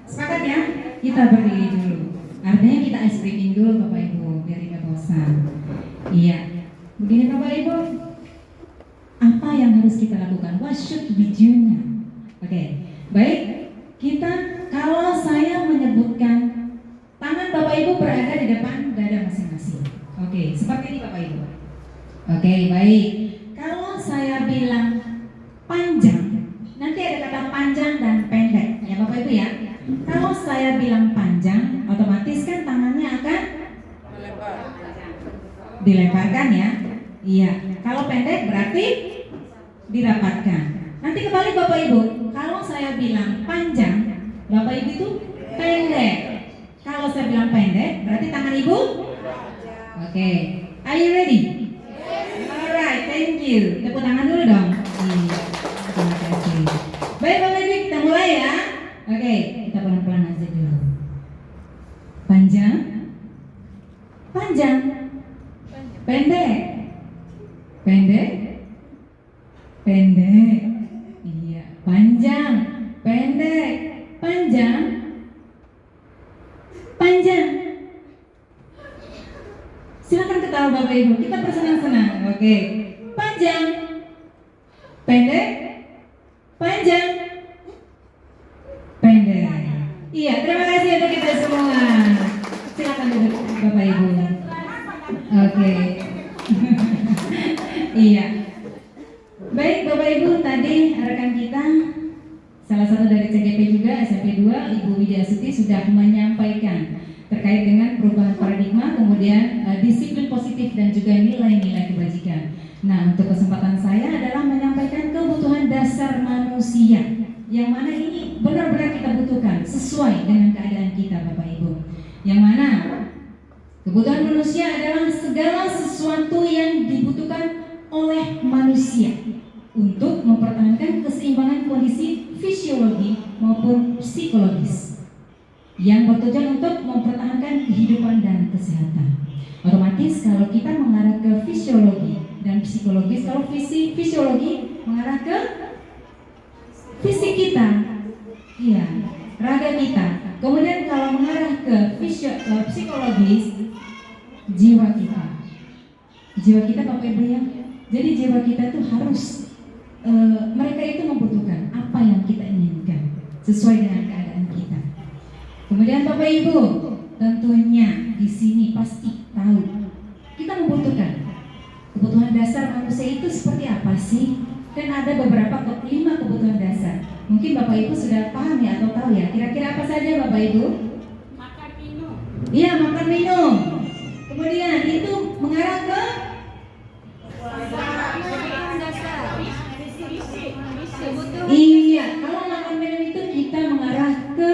Sepakat ya? Kita berdiri dulu. Artinya kita ice breaking dulu Bapak Ibu, biar tidak bosan. Iya, begini Bapak Ibu, apa yang harus kita lakukan? What should we do now? Oke, baik. Kita, kalau saya menyebutkan, tangan Bapak Ibu berada di depan dada masing-masing. Oke, seperti ini Bapak Ibu. Oke, baik. Kalau saya bilang panjang, nanti ada kata panjang dan pendek, ya Bapak Ibu ya. Kalau saya bilang panjang, otomatis kan tangannya akan dilebarkan ya. Iya. Kalau pendek berarti dirapatkan. Nanti kembali Bapak Ibu. Kalau saya bilang panjang, Bapak Ibu itu pendek. Kalau saya bilang pendek, berarti tangan Ibu. Oke. Are you ready? Alright, thank you. Tepuk tangan dulu dong. Iya. Terima kasih. Baik Bapak Ibu, kita mulai ya. Oke, kita pelan-pelan aja dulu. Panjang, panjang, pendek, pendek, pendek. Iya, panjang, pendek, panjang, panjang. Silakan ketawa Bapak Ibu, kita bersenang-senang. Oke, panjang, pendek, panjang, pendek. Iya, terima kasih untuk kita semua. Silakan duduk Bapak Ibu. Oke. Iya. Baik Bapak Ibu, tadi rekan kita salah satu dari CGP juga SMP 2 Ibu Widya Astuti sudah menyampaikan terkait dengan perubahan paradigma, kemudian disiplin positif dan juga nilai-nilai kebajikan. Nah, untuk kesempatan saya adalah menyampaikan kebutuhan dasar manusia yang mana ini benar-benar kita butuhkan sesuai dengan keadaan kita Bapak Ibu. Yang mana kebutuhan manusia adalah segala sesuatu yang dibutuhkan oleh manusia untuk mempertahankan keseimbangan kondisi fisiologi maupun psikologis yang bertujuan untuk mempertahankan kehidupan dan kesehatan. Otomatis kalau kita mengarah ke fisiologi dan psikologis, kalau fisiologi mengarah ke fisik kita, iya, raga kita. Kemudian kalau mengarah ke psikologis, jiwa kita. Jiwa kita Bapak Ibu ya. Jadi jiwa kita tuh harus mereka itu membutuhkan apa yang kita inginkan sesuai dengan keadaan kita. Kemudian Bapak Ibu, tentunya di sini pasti tahu kita membutuhkan kebutuhan dasar manusia itu seperti apa sih? Kan ada beberapa 5 kebutuhan dasar. Mungkin Bapak Ibu sudah paham ya atau tahu ya. Kira-kira apa saja Bapak Ibu?
Makan minum.
Iya, makan minum. Kemudian itu mengarah ke iya, kalau makan minum itu kita mengarah ke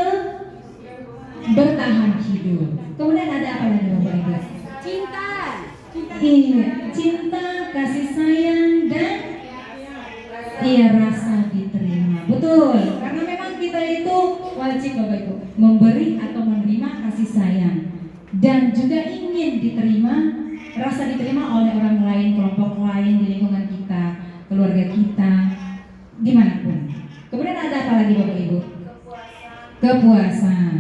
bertahan hidup. Kemudian ada apa lagi Bapak Ibu?
Cinta.
Iya, cinta, kasih sayang dan iya rasa diterima. Betul, karena memang kita itu wajib Bapak Ibu memberi atau menerima kasih sayang dan juga ingin diterima, rasa diterima oleh orang lain, kelompok lain di lingkungan kita, keluarga kita, dimanapun. Kemudian ada apa lagi Bapak Ibu? Kepuasan.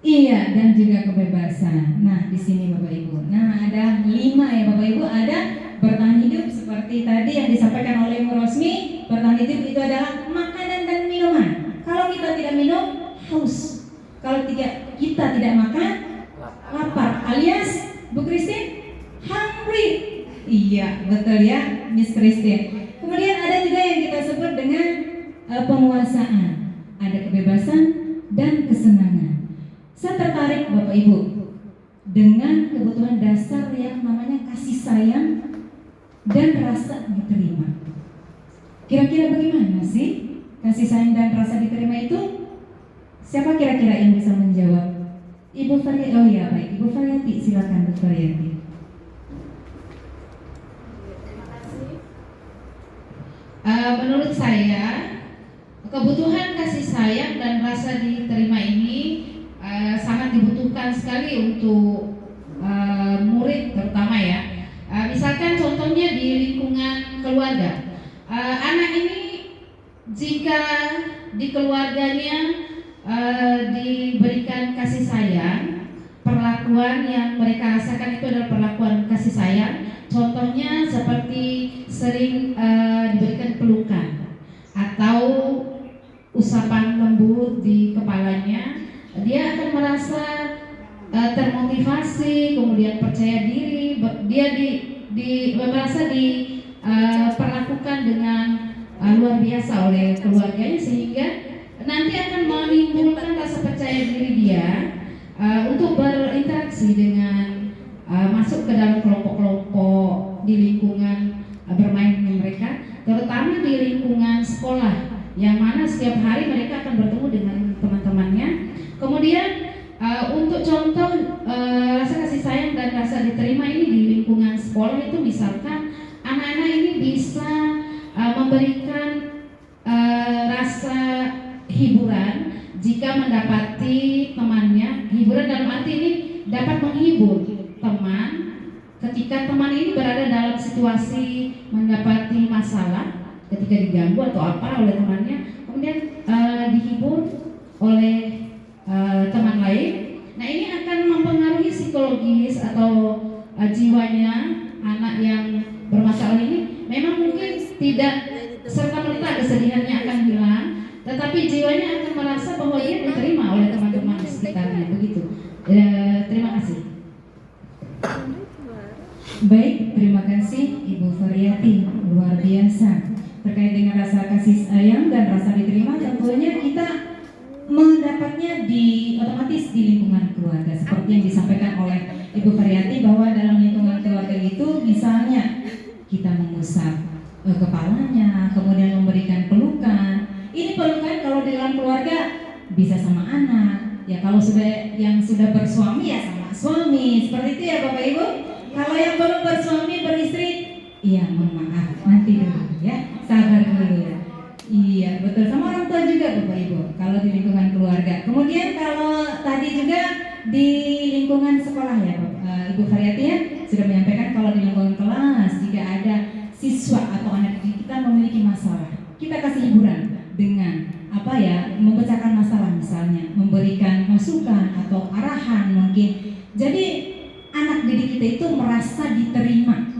Iya, dan juga kebebasan. Nah, di sini Bapak Ibu. Nah, ada 5 ya Bapak Ibu. Ada bertahan hidup seperti tadi yang disampaikan oleh Ibu Rosmi. Bertahan hidup itu adalah makanan dan minuman. Kalau kita tidak minum, haus. Kalau kita tidak makan, lapar. Alias Bu Christine, hungry. Iya, betul ya, Miss Christine. Kemudian ada juga yang kita sebut dengan penguasaan. Ada kebebasan dan kesenangan. Saya tertarik Bapak Ibu dengan kebutuhan dasar yang namanya kasih sayang dan rasa diterima. Kira-kira bagaimana sih kasih sayang dan rasa diterima itu? Siapa kira-kira yang bisa menjawab? Ibu Faryati, oh ya baik, Ibu Faryati, silakan Bu Faryati.
Menurut saya, kebutuhan kasih sayang dan rasa diterima ini sangat dibutuhkan sekali untuk murid terutama ya. Misalkan contohnya di lingkungan keluarga, anak ini jika di keluarganya diberikan kasih sayang, perlakuan yang mereka rasakan itu adalah perlakuan kasih sayang. Contohnya seperti sering diberikan pelukan atau usapan lembut di kepalanya, dia akan merasa termotivasi, kemudian percaya diri. Dia merasa diperlakukan dengan luar biasa oleh keluarganya, sehingga nanti akan menimbulkan rasa percaya diri dia untuk berinteraksi dengan masuk ke dalam kelompok-kelompok di lingkungan bermainnya mereka, terutama di lingkungan sekolah, yang mana setiap hari mereka akan bertemu dengan teman-temannya. Kemudian untuk contoh rasa kasih sayang dan rasa diterima ini di lingkungan sekolah itu, misalkan anak-anak ini bisa memberikan rasa hiburan jika mendapati temannya. Hiburan dalam arti ini dapat menghibur teman ketika teman ini berada dalam situasi mendapati masalah, ketika diganggu atau apa oleh temannya, kemudian dihibur oleh teman lain. Nah, ini akan mempengaruhi psikologis atau jiwanya anak yang bermasalah ini. Memang mungkin tidak serta-merta kesedihannya akan hilang, tetapi jiwanya akan merasa bahwa dia diterima oleh teman-teman di sekitarnya, begitu. Terima kasih.
Baik, terima kasih Ibu Variati, luar biasa. Terkait dengan rasa kasih sayang dan rasa diterima, tentunya kita mendapatnya otomatis di lingkungan keluarga, seperti yang disampaikan oleh Ibu Variati, bahwa dalam lingkungan keluarga itu misalnya kita mengusap kepalanya, kemudian memberikan pelukan. Ini pelukan kalau di dalam keluarga bisa sama anak, ya kalau yang sudah bersuami ya sama suami, seperti itu ya Bapak Ibu. Kalau yang belum bersuami beristri, iya mohon maaf, nanti dulu ya, sabar dulu ya. Iya betul, sama orang tua juga Bapak Ibu kalau di lingkungan keluarga. Kemudian kalau tadi juga di lingkungan sekolah ya Ibu Variati ya sudah menyampaikan kalau di lingkungan kelas jika ada siswa atau anak didik kita memiliki masalah, kita kasih hiburan dengan memecahkan masalah, misalnya memberikan masukan atau arahan mungkin. Jadi anak didik kita itu merasa diterima.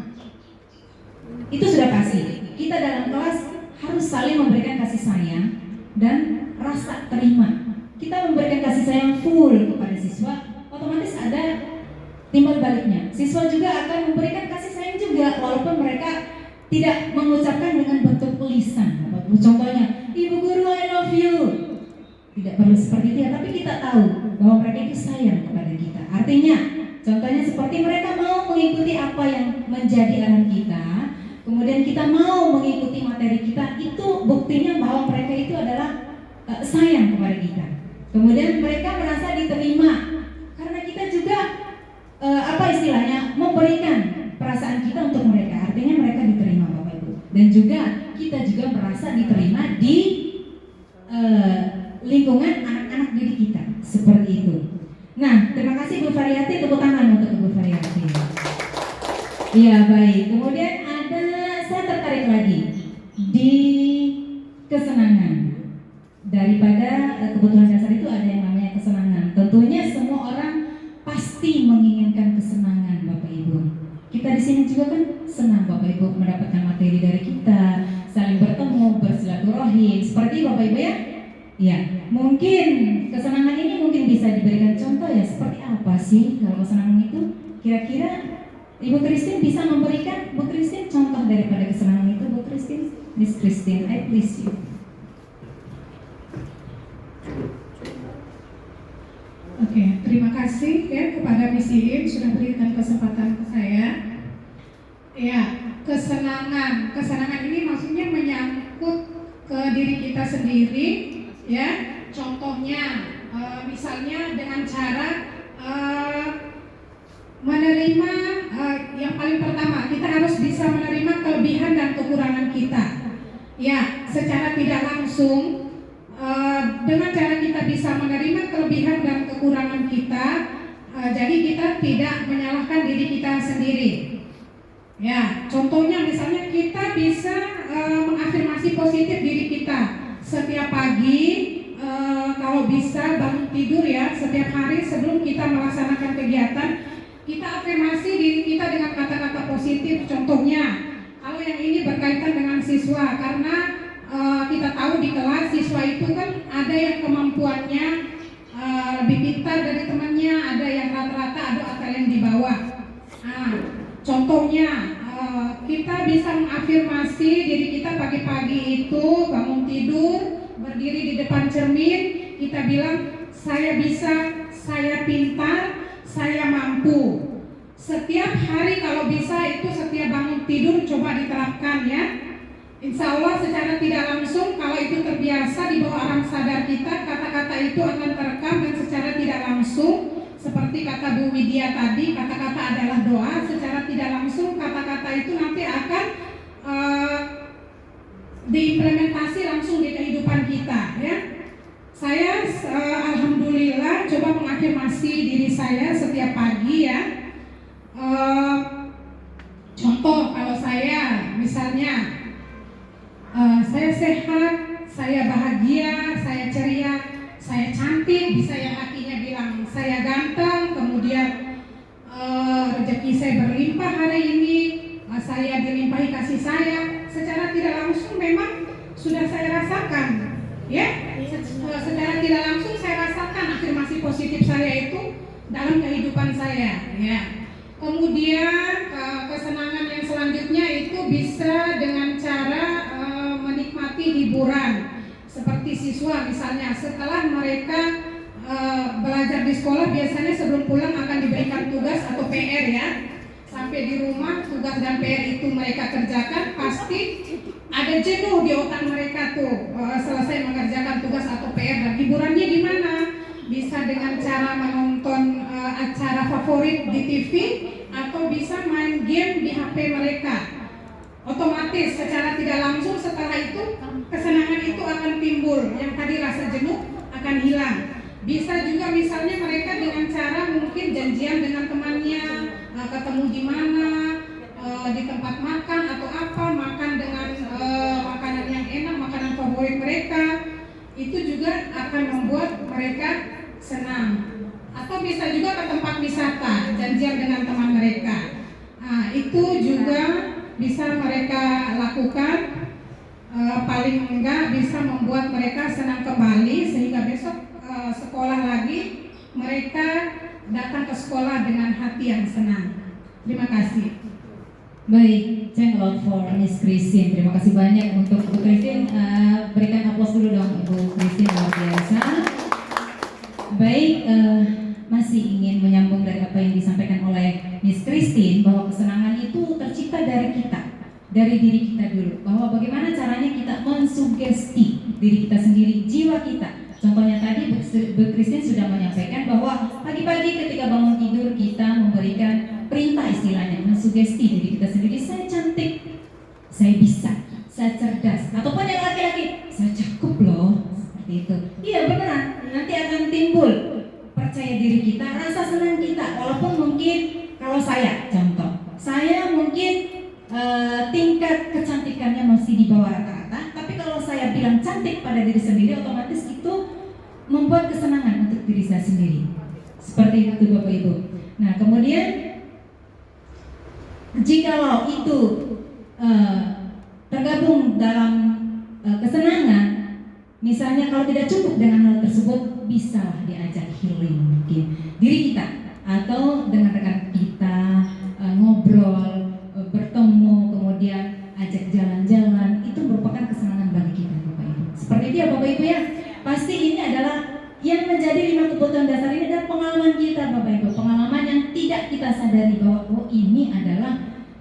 Itu sudah pasti. Kita dalam kelas harus saling memberikan kasih sayang dan rasa terima. Kita memberikan kasih sayang full kepada siswa, otomatis ada timbal baliknya. Siswa juga akan memberikan kasih sayang juga, walaupun mereka tidak mengucapkan dengan bentuk lisan. Contohnya, Ibu Guru I love you. Tidak perlu seperti itu ya, tapi kita tahu bahwa mereka itu sayang kepada kita. Artinya, contohnya seperti mereka mau mengikuti apa yang menjadi arahan kita, kemudian kita mau mengikuti materi kita, itu buktinya bahwa mereka itu adalah sayang kepada kita. Kemudian mereka merasa diterima karena kita juga memberikan perasaan kita untuk mereka. Artinya mereka diterima Bapak Ibu. Dan juga kita juga merasa diterima di lingkungan anak-anak didik kita, seperti itu. Nah, terima kasih Bu Variati, tepuk tangan untuk Bu Variati. Iya baik. Kemudian saya tertarik lagi di kesenangan. Daripada kebutuhan dasar itu ada yang namanya kesenangan. Tentunya semua orang pasti menginginkan kesenangan Bapak Ibu. Kita di sini juga kan senang Bapak Ibu mendapatkan materi dari kita, saling bertemu, bersilaturahim, seperti Bapak Ibu ya. Ya, mungkin kesenangan ini mungkin bisa diberikan contoh ya, seperti apa sih kalau kesenangan itu? Kira-kira Ibu Christine bisa memberikan, Bu Christine, contoh daripada kesenangan itu, Bu Christine? Miss Christine, I please you.
Oke, terima kasih ya kepada Miss Iin sudah berikan kesempatan ke saya. Ya, kesenangan ini maksudnya menyangkut ke diri kita sendiri. Ya, contohnya misalnya dengan cara menerima yang paling pertama kita harus bisa menerima kelebihan dan kekurangan kita. Ya, secara tidak langsung dengan cara kita bisa menerima kelebihan dan kekurangan kita, jadi kita tidak menyalahkan diri kita sendiri. Ya, contohnya misalnya kita bisa mengafirmasi positif diri kita. Setiap pagi kalau bisa bangun tidur ya, setiap hari sebelum kita melaksanakan kegiatan, kita afirmasi diri kita dengan kata-kata positif. Contohnya, kalau yang ini berkaitan dengan siswa, karena kita tahu di kelas siswa itu kan ada yang kemampuannya lebih pintar dari temannya, ada yang rata-rata, ada yang di bawah. Contohnya kita bisa mengafirmasi diri kita pagi-pagi itu bangun tidur, berdiri di depan cermin, kita bilang saya bisa, saya pintar, saya mampu. Setiap hari kalau bisa itu setiap bangun tidur coba diterapkan ya. Insya Allah secara tidak langsung kalau itu terbiasa di bawah alam sadar kita, kata-kata itu akan terekam dan secara tidak langsung seperti kata Bu Widya tadi, kata-kata adalah doa. Secara tidak langsung kata-kata itu nanti akan diimplementasi langsung di kehidupan kita ya. Saya alhamdulillah coba mengafirmasi diri saya setiap pagi ya. Contoh kalau saya misalnya saya sehat, saya bahagia, saya ceria, saya cantik, bisa yang hatinya bilang saya ganteng, kemudian rezeki saya berlimpah hari ini, saya dilimpahi kasih sayang. Secara tidak langsung memang sudah saya rasakan ya. Secara tidak langsung saya rasakan afirmasi positif saya itu dalam kehidupan saya ya. Kemudian kesenangan yang selanjutnya itu bisa dengan cara menikmati hiburan. Seperti siswa misalnya setelah mereka belajar di sekolah biasanya sebelum pulang akan diberikan tugas atau PR ya. Sampai di rumah tugas dan PR itu mereka kerjakan, pasti ada jenuh di otak mereka tuh selesai mengerjakan tugas atau PR. Dan hiburannya gimana? Bisa dengan cara menonton acara favorit di TV atau bisa main game di HP mereka. Otomatis secara tidak langsung setelah itu kesenangan itu akan timbul, yang tadi rasa jenuh akan hilang. Bisa juga misalnya mereka dengan cara mungkin janjian dengan temannya, ketemu di mana, di tempat makan atau apa, makan dengan makanan yang enak, makanan favorit mereka, itu juga akan membuat mereka senang. Atau bisa juga ke tempat wisata, janjian dengan teman mereka. Nah, itu juga bisa mereka lakukan, paling enggak bisa membuat mereka senang kembali sehingga besok sekolah lagi mereka datang ke sekolah dengan hati yang senang. Terima kasih.
Baik, thank you for Miss Christine. Terima kasih banyak untuk Bu Christine. Berikan aplaus dulu dong Ibu Christine, luar biasa. Baik, masih ingin menyambung dari apa yang disampaikan oleh Miss Christine, bahwa kesenangan itu tercipta dari kita, dari diri kita dulu. Bahwa bagaimana caranya kita mensugesti diri kita sendiri, jiwa kita. Contohnya tadi Bu Christine sudah menyampaikan bahwa pagi-pagi ketika bangun tidur kita memberikan perintah, istilahnya mensugesti diri kita sendiri. Saya cantik, saya bisa, saya cerdas. Ataupun yang laki-laki, saya cakep loh, seperti itu. Iya beneran, nanti akan timbul percaya diri kita, rasa senang kita. Walaupun mungkin kalau saya, contoh, saya mungkin tingkat kecantikannya masih di bawah rata-rata, tapi kalau saya bilang cantik pada diri sendiri, otomatis itu membuat kesenangan untuk diri saya sendiri. Seperti itu Bapak Ibu. Nah kemudian jikalau itu tergabung dalam kesenangan, misalnya kalau tidak cukup dengan hal tersebut, bisa diajak healing mungkin diri kita atau dengan rekan kita, ngobrol, bertemu, kemudian ajak jalan-jalan, itu merupakan kesenangan bagi kita Bapak Ibu. Seperti itu ya Bapak Ibu ya. Pasti ini adalah yang menjadi 5 kebutuhan dasar ini adalah pengalaman kita Bapak Ibu, pengalaman yang tidak kita sadari bahwa ini adalah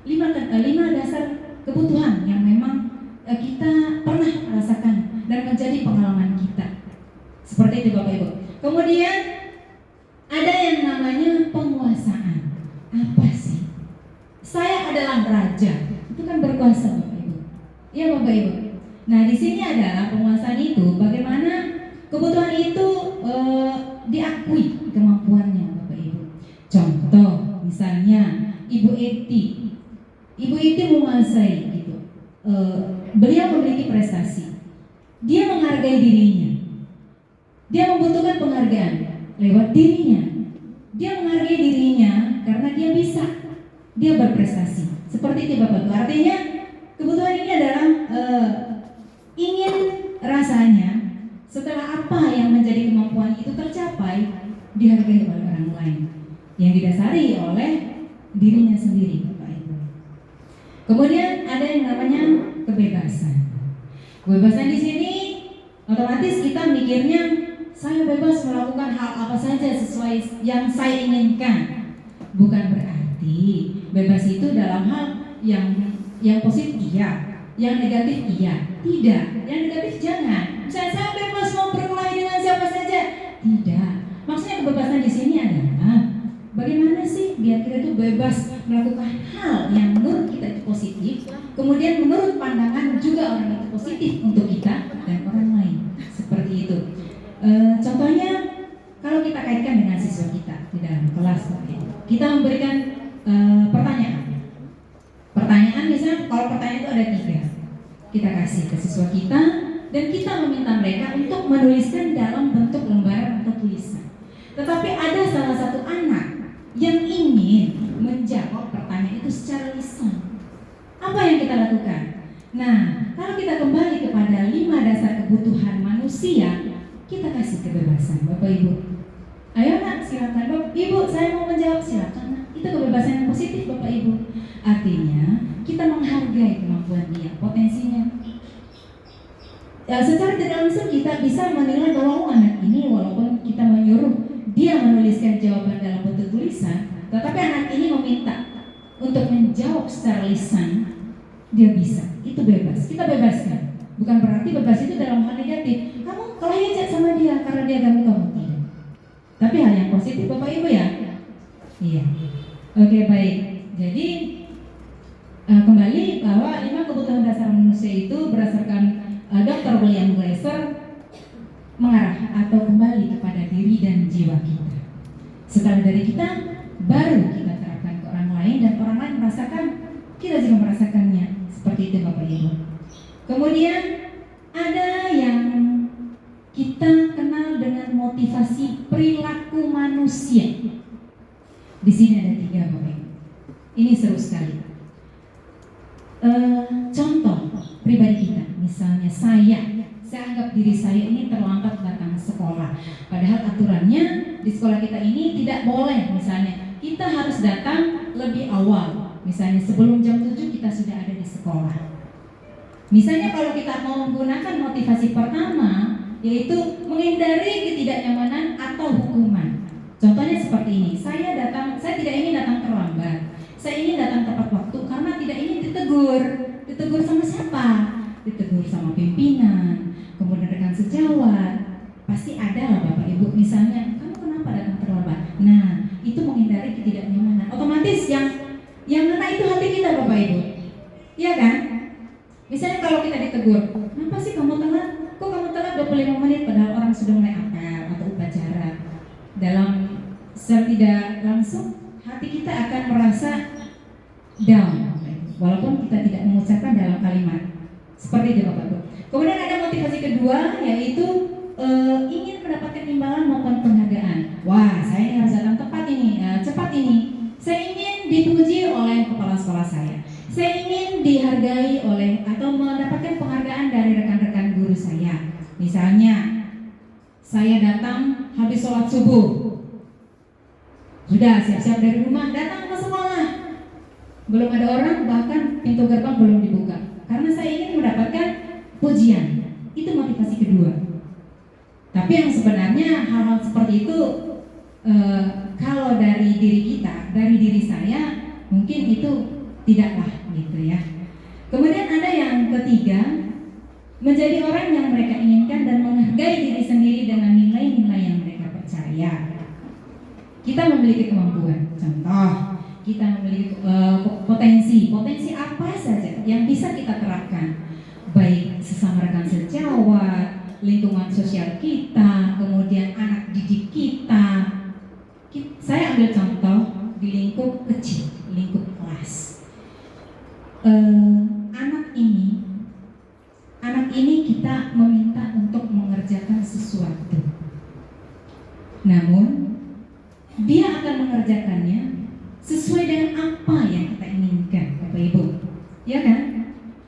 5 dasar kebutuhan yang memang kita pernah rasakan dan menjadi pengalaman kita. Seperti itu Bapak Ibu. Kemudian ada yang namanya penguasaan. Apa sih? Saya adalah raja. Itu kan berkuasa Bapak Ibu. Iya Bapak Ibu. Nah di sini adalah penguasaan itu bagaimana kebutuhan itu diakui kemampuannya Bapak Ibu. Contoh misalnya Ibu Eti. Ibu Eti menguasai gitu. Beliau memiliki prestasi. Dia menghargai dirinya. Dia membutuhkan penghargaan lewat dirinya. Dia menghargai dirinya karena dia bisa. Dia berprestasi. Seperti itu Bapak Ibu. Artinya kebutuhan ini adalah ingin rasanya setelah apa yang menjadi kemampuan itu tercapai, dihargai oleh orang lain, yang didasari oleh dirinya sendiri Bapak Ibu. Kemudian ada yang namanya kebebasan. Kebebasan di sini otomatis kita mikirnya saya bebas melakukan hal apa saja sesuai yang saya inginkan. Bukan berarti bebas itu dalam hal yang positif iya, yang negatif iya. Tidak, yang negatif jangan. Saya bebas mau berkelahi dengan siapa saja. Tidak. Maksudnya kebebasan di sini adalah bagaimana sih biar kita itu bebas melakukan hal yang menurut kita itu positif, kemudian menurut pandangan juga orang itu positif untuk kita dan orang lain. Seperti itu. Contohnya kalau kita kaitkan dengan siswa kita di dalam kelas, kita memberikan pertanyaan. Pertanyaan misalnya kalau pertanyaan itu ada 3, kita kasih ke siswa kita dan kita meminta mereka untuk menuliskan dalam bentuk lembaran atau tulisan. Tetapi ada salah satu anak yang ingin menjawab pertanyaan itu secara lisan. Apa yang kita lakukan? Nah, kalau kita kembali kepada 5 dasar kebutuhan manusia, kita kasih kebebasan, Bapak Ibu. Ayo nak, silakan Bapak Ibu, saya mau menjawab, silakan nak. Itu kebebasan yang positif Bapak Ibu. Artinya kita menghargai kemampuan dia, potensinya. Ya, secara tidak langsung kita bisa menilai bahwa anak ini walaupun kita menyuruh dia menuliskan jawaban dalam bentuk tulisan, tetapi anak ini meminta untuk menjawab secara lisan, dia bisa. Itu bebas. Kita bebaskan. Bukan berarti bebas itu dalam hal negatif. Kamu kelahi aja sama dia karena dia ganggu kamu, tidak. Tapi hal yang positif Bapak Ibu ya. Iya. Oke, baik. Jadi kembali bahwa 5 kebutuhan dasar manusia itu berdasarkan Dr. William Glasser mengarah atau kembali kepada diri dan jiwa kita. Setelah dari kita, baru kita terapkan ke orang lain dan orang lain merasakan, kita juga merasakannya. Seperti itu Bapak Ibu. Kemudian ada yang kita kenal dengan motivasi perilaku manusia. Di sini ada 3 Bapak Ibu. Ini seru sekali. Contoh pribadi kita, misalnya saya anggap diri saya ini terlambat datang ke sekolah. Padahal aturannya di sekolah kita ini tidak boleh. Misalnya kita harus datang lebih awal. Misalnya sebelum jam 7 kita sudah ada di sekolah. Misalnya kalau kita mau menggunakan motivasi pertama, yaitu menghindari ketidaknyamanan atau hukuman. Contohnya seperti ini, saya tidak ingin datang terlambat. Saya ingin datang tepat waktu karena tidak ingin ditegur. Ditegur sama siapa? Ditegur sama pimpinan, kemudian rekan sejawat. Pasti ada lah Bapak Ibu, misalnya, kamu kenapa datang terlambat? Nah, itu menghindari ketidaknyamanan. Otomatis yang kena itu hati kita Bapak Ibu. Iya kan? Misalnya kalau kita ditegur, kenapa sih kamu telat? Kok kamu telat 25 menit padahal orang sudah mulai apel atau upacara. Dalam secara tidak langsung hati kita akan merasa down, walaupun kita tidak mengucapkan dalam kalimat. Seperti itu Bapak Ibu. Kemudian ada motivasi kedua, yaitu ingin mendapatkan imbalan maupun penghargaan. Wah, saya harus datang tepat ini, cepat ini. Saya ingin dipuji oleh kepala sekolah saya. Saya ingin dihargai oleh atau mendapatkan penghargaan dari rekan-rekan guru saya. Misalnya, saya datang habis sholat subuh. Sudah siap-siap dari rumah, datang ke sekolah. Belum ada orang, bahkan pintu gerbang belum dibuka. Karena saya ingin mendapatkan pujian. Itu motivasi kedua. Tapi yang sebenarnya hal-hal seperti itu kalau dari diri kita, dari diri saya, mungkin itu tidaklah gitu ya. Kemudian ada yang ketiga, menjadi orang yang mereka inginkan dan menghargai diri sendiri dengan nilai-nilai yang mereka percaya. Kita memiliki kemampuan, contoh kita memiliki potensi apa saja yang bisa kita terapkan, baik sesama rekan sejawat, lingkungan sosial kita, kemudian anak didik kita. Saya ambil contoh di lingkup kecil, lingkup kelas. Anak ini kita meminta untuk mengerjakan sesuatu, namun dia akan mengerjakannya sesuai dengan apa yang kita inginkan, Bapak Ibu, ya kan?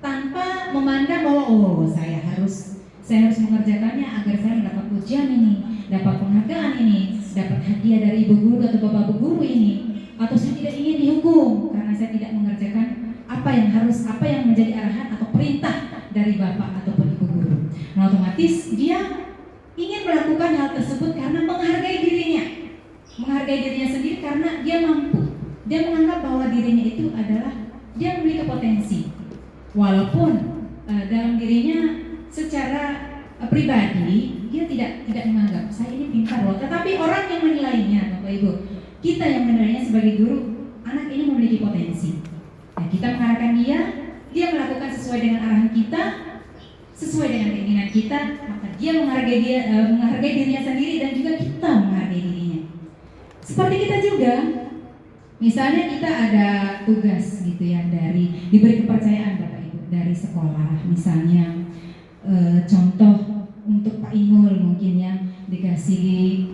Tanpa memandang bahwa saya harus mengerjakannya agar saya mendapat pujian ini, dapat penghargaan ini, dapat hadiah dari ibu guru atau bapak guru ini, atau saya tidak ingin dihukum karena saya tidak mengerjakan apa apa yang menjadi arahan atau perintah dari bapak ataupun ibu guru. Nah, otomatis dia ingin melakukan hal tersebut karena menghargai dirinya sendiri, karena dia mampu. Dia menganggap bahwa dirinya itu adalah dia memiliki potensi, walaupun dalam dirinya secara pribadi dia tidak menganggap saya ini pintar loh. Tetapi orang yang menilainya, Bapak Ibu, kita yang menilainya sebagai guru, anak ini memiliki potensi. Nah, kita mengarahkan dia melakukan sesuai dengan arahan kita, sesuai dengan keinginan kita, maka dia menghargai dirinya sendiri dan juga kita menghargai dirinya. Seperti kita juga, misalnya kita ada tugas gitu ya, diberi kepercayaan Bapak Ibu dari sekolah, misalnya contoh untuk Pak Inul mungkin ya, dikasih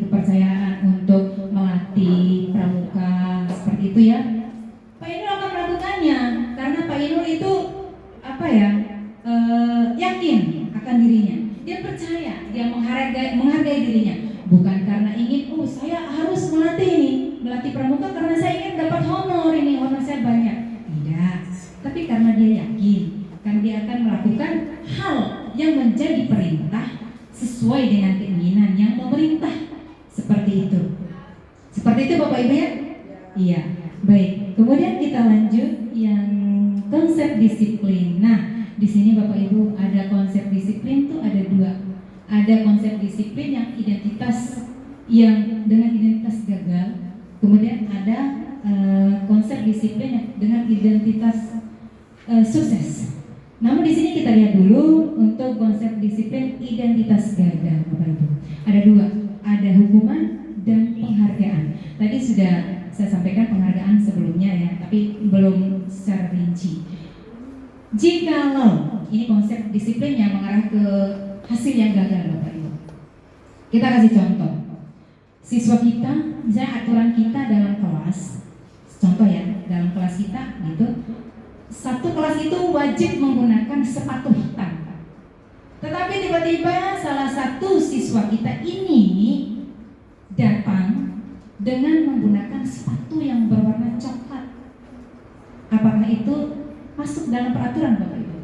kepercayaan untuk melatih pramuka seperti itu ya. Pak Inul akan melakukannya karena Pak Inul itu yakin akan dirinya. Dia percaya, dia menghargai dirinya, bukan karena ingin saya harus melatih pramuka karena saya ingin dapat honor saya banyak. Tidak, tapi karena dia yakin, karena dia akan melakukan hal yang menjadi perintah sesuai dengan keinginan yang memerintah. Seperti itu Bapak Ibu ya? Iya, baik. Kemudian kita lanjut yang konsep disiplin. Nah, di sini Bapak Ibu ada konsep disiplin tuh ada dua. Ada konsep disiplin yang dengan identitas gagal. Kemudian ada konsep disiplin yang dengan identitas sukses. Namun di sini kita lihat dulu untuk konsep disiplin identitas gagal, Bapak Ibu. Ada dua, ada hukuman dan penghargaan. Tadi sudah saya sampaikan penghargaan sebelumnya ya, tapi belum secara rinci. Jikalau ini konsep disiplin yang mengarah ke hasil yang gagal, Bapak Ibu. Kita kasih contoh. Siswa kita, misalnya aturan kita dalam kelas, contoh ya, dalam kelas kita gitu, satu kelas itu wajib menggunakan sepatu hitam. Tetapi tiba-tiba salah satu siswa kita ini datang dengan menggunakan sepatu yang berwarna coklat. Apakah itu masuk dalam peraturan, Bapak Ibu?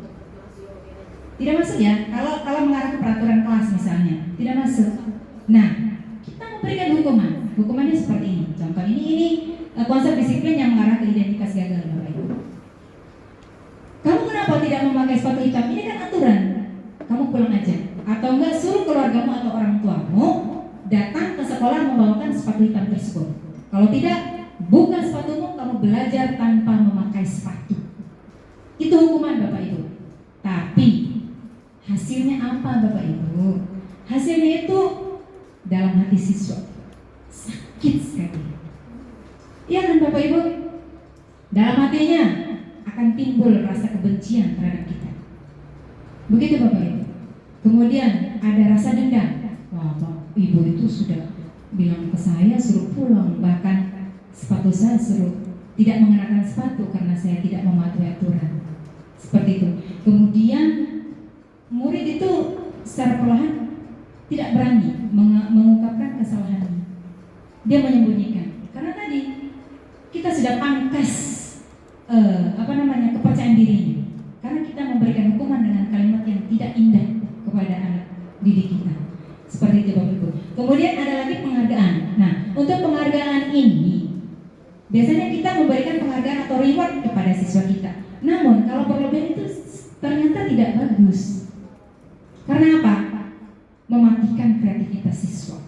Tidak masuk ya. Kalau mengarah ke peraturan kelas misalnya, tidak masuk. Nah, kita memberikan hukuman. Hukumannya seperti ini. Contoh ini konsep disiplin yang mengarah ke identitas gagal, Bapak Ibu. Kamu kenapa tidak memakai sepatu hitam? Ini kan aturan. Kamu pulang aja. Atau enggak, suruh keluargamu atau orang tuamu datang ke sekolah membawakan sepatu hitam tersebut. Kalau tidak, buka sepatumu, kamu belajar tanpa memakai sepatu. Itu hukuman, Bapak Ibu. Tapi hasilnya apa, Bapak Ibu? Hasilnya itu dalam hati siswa sakit sekali. Iya kan, Bapak Ibu? Dalam hatinya akan timbul rasa kebencian terhadap kita. Begitu, Bapak Ibu. Kemudian ada rasa dendam. Wah, Ibu itu sudah bilang ke saya suruh pulang, bahkan sepatu saya suruh tidak mengenakan sepatu karena saya tidak mematuhi aturan. Seperti itu. Kemudian murid itu secara perlahan tidak berani mengungkapkan kesalahannya. Dia menyembunyikan. Karena tadi kita sudah pangkas kepercayaan dirinya. Karena kita memberikan hukuman dengan kalimat yang tidak indah kepada anak didik kita. Seperti itu, Bapak Ibu. Kemudian ada lagi penghargaan. Nah, untuk penghargaan ini biasanya kita memberikan penghargaan atau reward kepada siswa kita. Namun kalau berlebihan itu ternyata tidak bagus. Karena apa? Mematikan kreativitas siswa.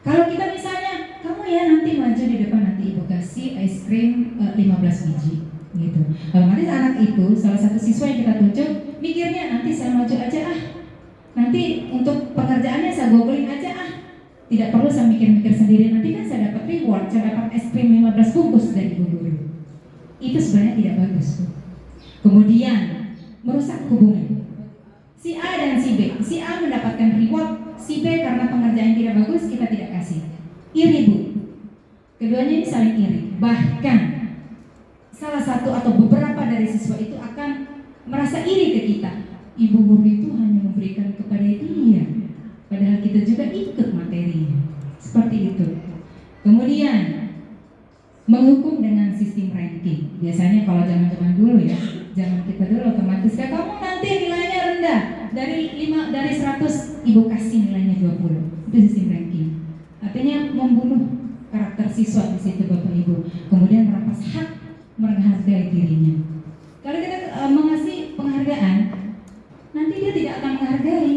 Kalau kita misalnya, kamu ya nanti maju di depan, nanti Ibu kasih es krim 15 biji gitu. Kalau nanti anak itu, salah satu siswa yang kita tunjuk, mikirnya nanti saya maju aja nanti untuk pengerjaannya saya googling aja tidak perlu saya mikir-mikir sendiri, nanti kan saya dapat reward, saya dapat es krim 15 bungkus dari ibu guru. Itu sebenarnya tidak bagus. Kemudian merusak hubungan si A dan si B. Si A mendapatkan reward, si B karena pengerjaan tidak bagus kita tidak kasih. Iri, Bu. Keduanya ini saling iri. Bahkan salah satu atau beberapa dari siswa itu akan merasa iri ke kita. Ibu guru itu hanya memberikan kepada dia, padahal kita juga ikut materinya. Seperti itu. Kemudian menghukum dengan sistem ranking. Biasanya kalau zaman dulu ya, zaman kita dulu otomatis kamu nanti nilainya rendah dari 100 ibu kasih nilainya 20. Itu sistem ranking. Artinya membunuh karakter siswa di situ Bapak Ibu. Kemudian merampas hak menghargai dirinya. Kalau kita mengasih penghargaan, nanti dia tidak akan menghargai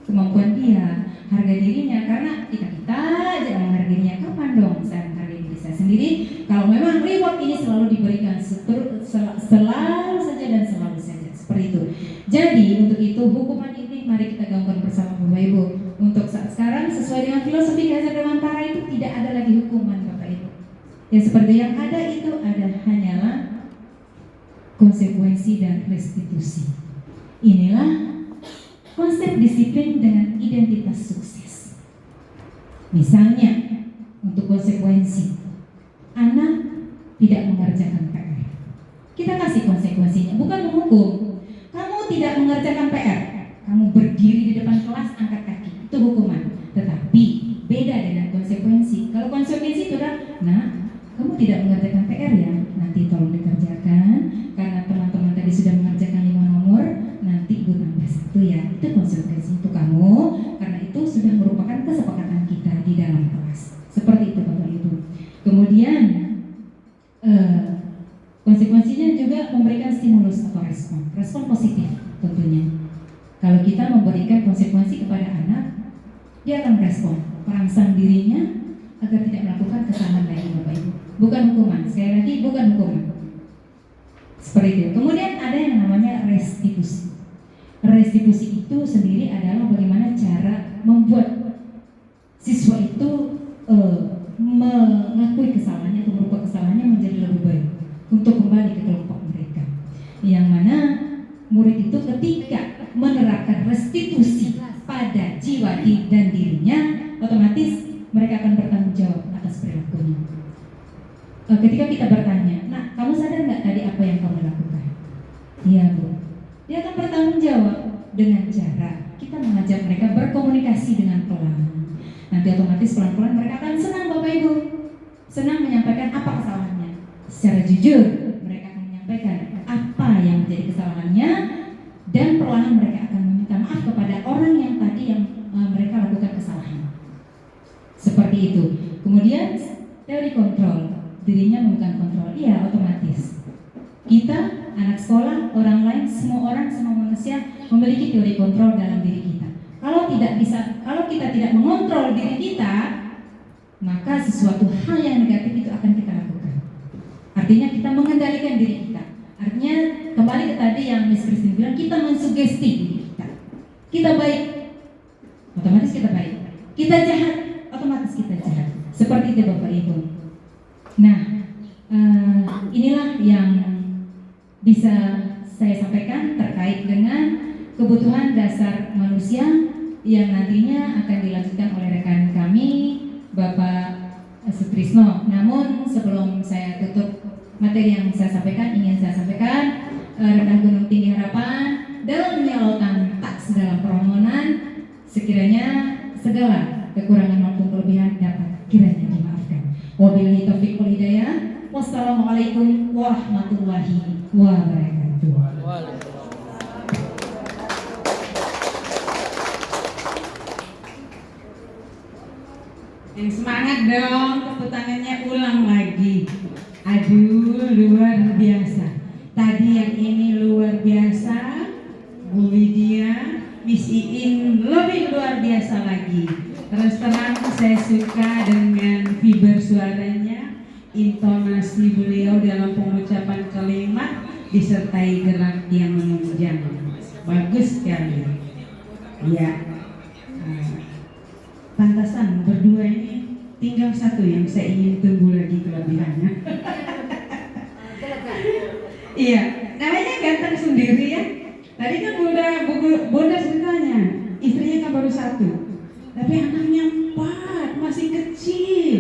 kemampuan dia, harga dirinya, karena kita aja menghargainya. Kapan dong saya menghargai diri saya sendiri? Kalau memang reward ini selalu diberikan selalu saja dan selalu saja seperti itu. Jadi untuk itu hukuman ini mari kita gaungkan bersama Bapak Ibu. Untuk saat sekarang sesuai dengan filosofi Gajah Dewantara itu tidak ada lagi hukuman Bapak Ibu. Yang seperti yang ada itu ada hanyalah konsekuensi dan restitusi. Inilah konsep disiplin dengan identitas sukses. Misalnya untuk konsekuensi, anak tidak mengerjakan PR. Kita kasih konsekuensinya, bukan menghukum. Kamu tidak mengerjakan PR, kamu berdiri di depan kelas angkat kaki, itu hukuman. Tetapi beda dengan konsekuensi. Kalau konsekuensi itu adalah, nah, kamu tidak mengerjakan PR ya, nanti tolong dikerjakan. Karena teman-teman tadi sudah mengerjakan 5 nomor, nanti ibu tambah 1 ya. Itu konsekuensi untuk kamu, karena itu sudah merupakan kesepakatan kita di dalam kelas. Seperti itu Bapak Ibu. Kemudian konsekuensinya juga memberikan stimulus atau respon positif tentunya. Kalau kita memberikan konsekuensi kepada anak, dia akan merespon, merangsang dirinya agar tidak melakukan kesalahan lagi Bapak Ibu. Bukan hukuman, sekali lagi bukan hukuman. Seperti itu. Kemudian ada yang namanya restitusi. Restitusi itu sendiri adalah bagaimana cara membuat siswa itu mengakui kesalahannya atau merubah kesalahannya menjadi lebih baik untuk kembali ke kelompok mereka. Yang mana murid itu ketika menerapkan restitusi pada jiwa dan dirinya, otomatis mereka akan bertanggung jawab atas perilakunya. Ketika kita bertanya, nah kamu sadar nggak tadi apa yang kamu lakukan? Iya Bu. Dia akan bertanggung jawab dengan cara kita mengajak mereka berkomunikasi dengan pelan. Nanti otomatis pelan-pelan mereka akan senang Bapak Ibu, senang menyampaikan apa kesalahannya. Secara jujur mereka akan menyampaikan apa yang menjadi kesalahannya, dan perlahan mereka akan meminta maaf kepada orang yang tadi yang mereka lakukan kesalahan. Seperti itu. Kemudian teori kontrol, dirinya melakukan kontrol. Iya, otomatis kita, anak sekolah, orang lain, semua orang, semua manusia memiliki teori kontrol dalam diri kita. Kalau kita tidak mengontrol diri kita, maka sesuatu hal yang negatif itu akan kita lakukan. Artinya kita mengendalikan diri kita. Artinya kembali ke tadi yang Miss Christine bilang, kita mensugesti diri kita. Kita baik, otomatis kita baik. Kita jahat, otomatis kita jahat. Seperti itu Bapak Ibu. Nah, inilah yang bisa saya sampaikan terkait dengan kebutuhan dasar manusia yang nantinya akan dilanjutkan oleh rekan kami Bapak Sutrisno. Namun sebelum saya tutup materi yang saya sampaikan, ingin saya sampaikan rendah gunung tinggi harapan dalamnya lautan tak sedalam permohonan, sekiranya segala kekurangan maupun kelebihan dapat kiranya dimaafkan. Wabillahi taufiq wal hidayah. Wassalamualaikum warahmatullahi wabarakatuh.
Yang semangat dong, tepuk tangannya ulang lagi. Aduh, luar biasa. Tadi yang ini luar biasa, Bu Widya, Miss Iin lebih luar biasa lagi. Terus terang saya suka dengan fiber suaranya, intonasi beliau dalam pengucapan kalimat disertai gerak yang menunjang. Bagus sekali. Ya. Pantasan berdua ini tinggal satu yang saya ingin tunggu lagi kelebihannya. Iya, namanya ganteng sendiri ya. Tadi kan Bunda ceritanya, istrinya kan baru 1, tapi anaknya 4, masih kecil,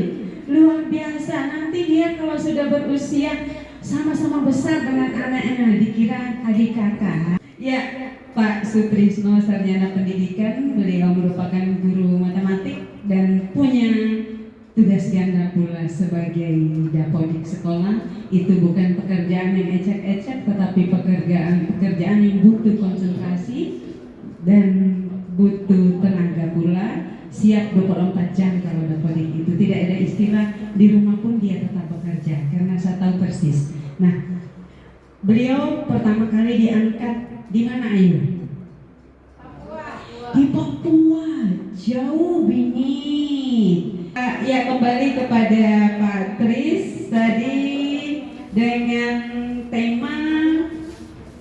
luar biasa. Nanti dia kalau sudah berusia sama-sama besar dengan anaknya, dikira adik kakak. Ya, Pak Sutrisno sarjana pendidikan, beliau merupakan guru matematik dan punya tugas ganda pula sebagai dapodik sekolah. Itu bukan pekerjaan yang ecek-ecek, tetapi pekerjaan yang butuh konsentrasi dan butuh tenaga pula, siap 24 jam kalau dapodik itu. Tidak ada istilah di rumah pun dia tetap bekerja, karena saya tahu persis. Nah, beliau pertama kali diangkat di mana, Ayu? Di Papua, jauh bingit. Ya, kembali kepada Pak Tris tadi dengan tema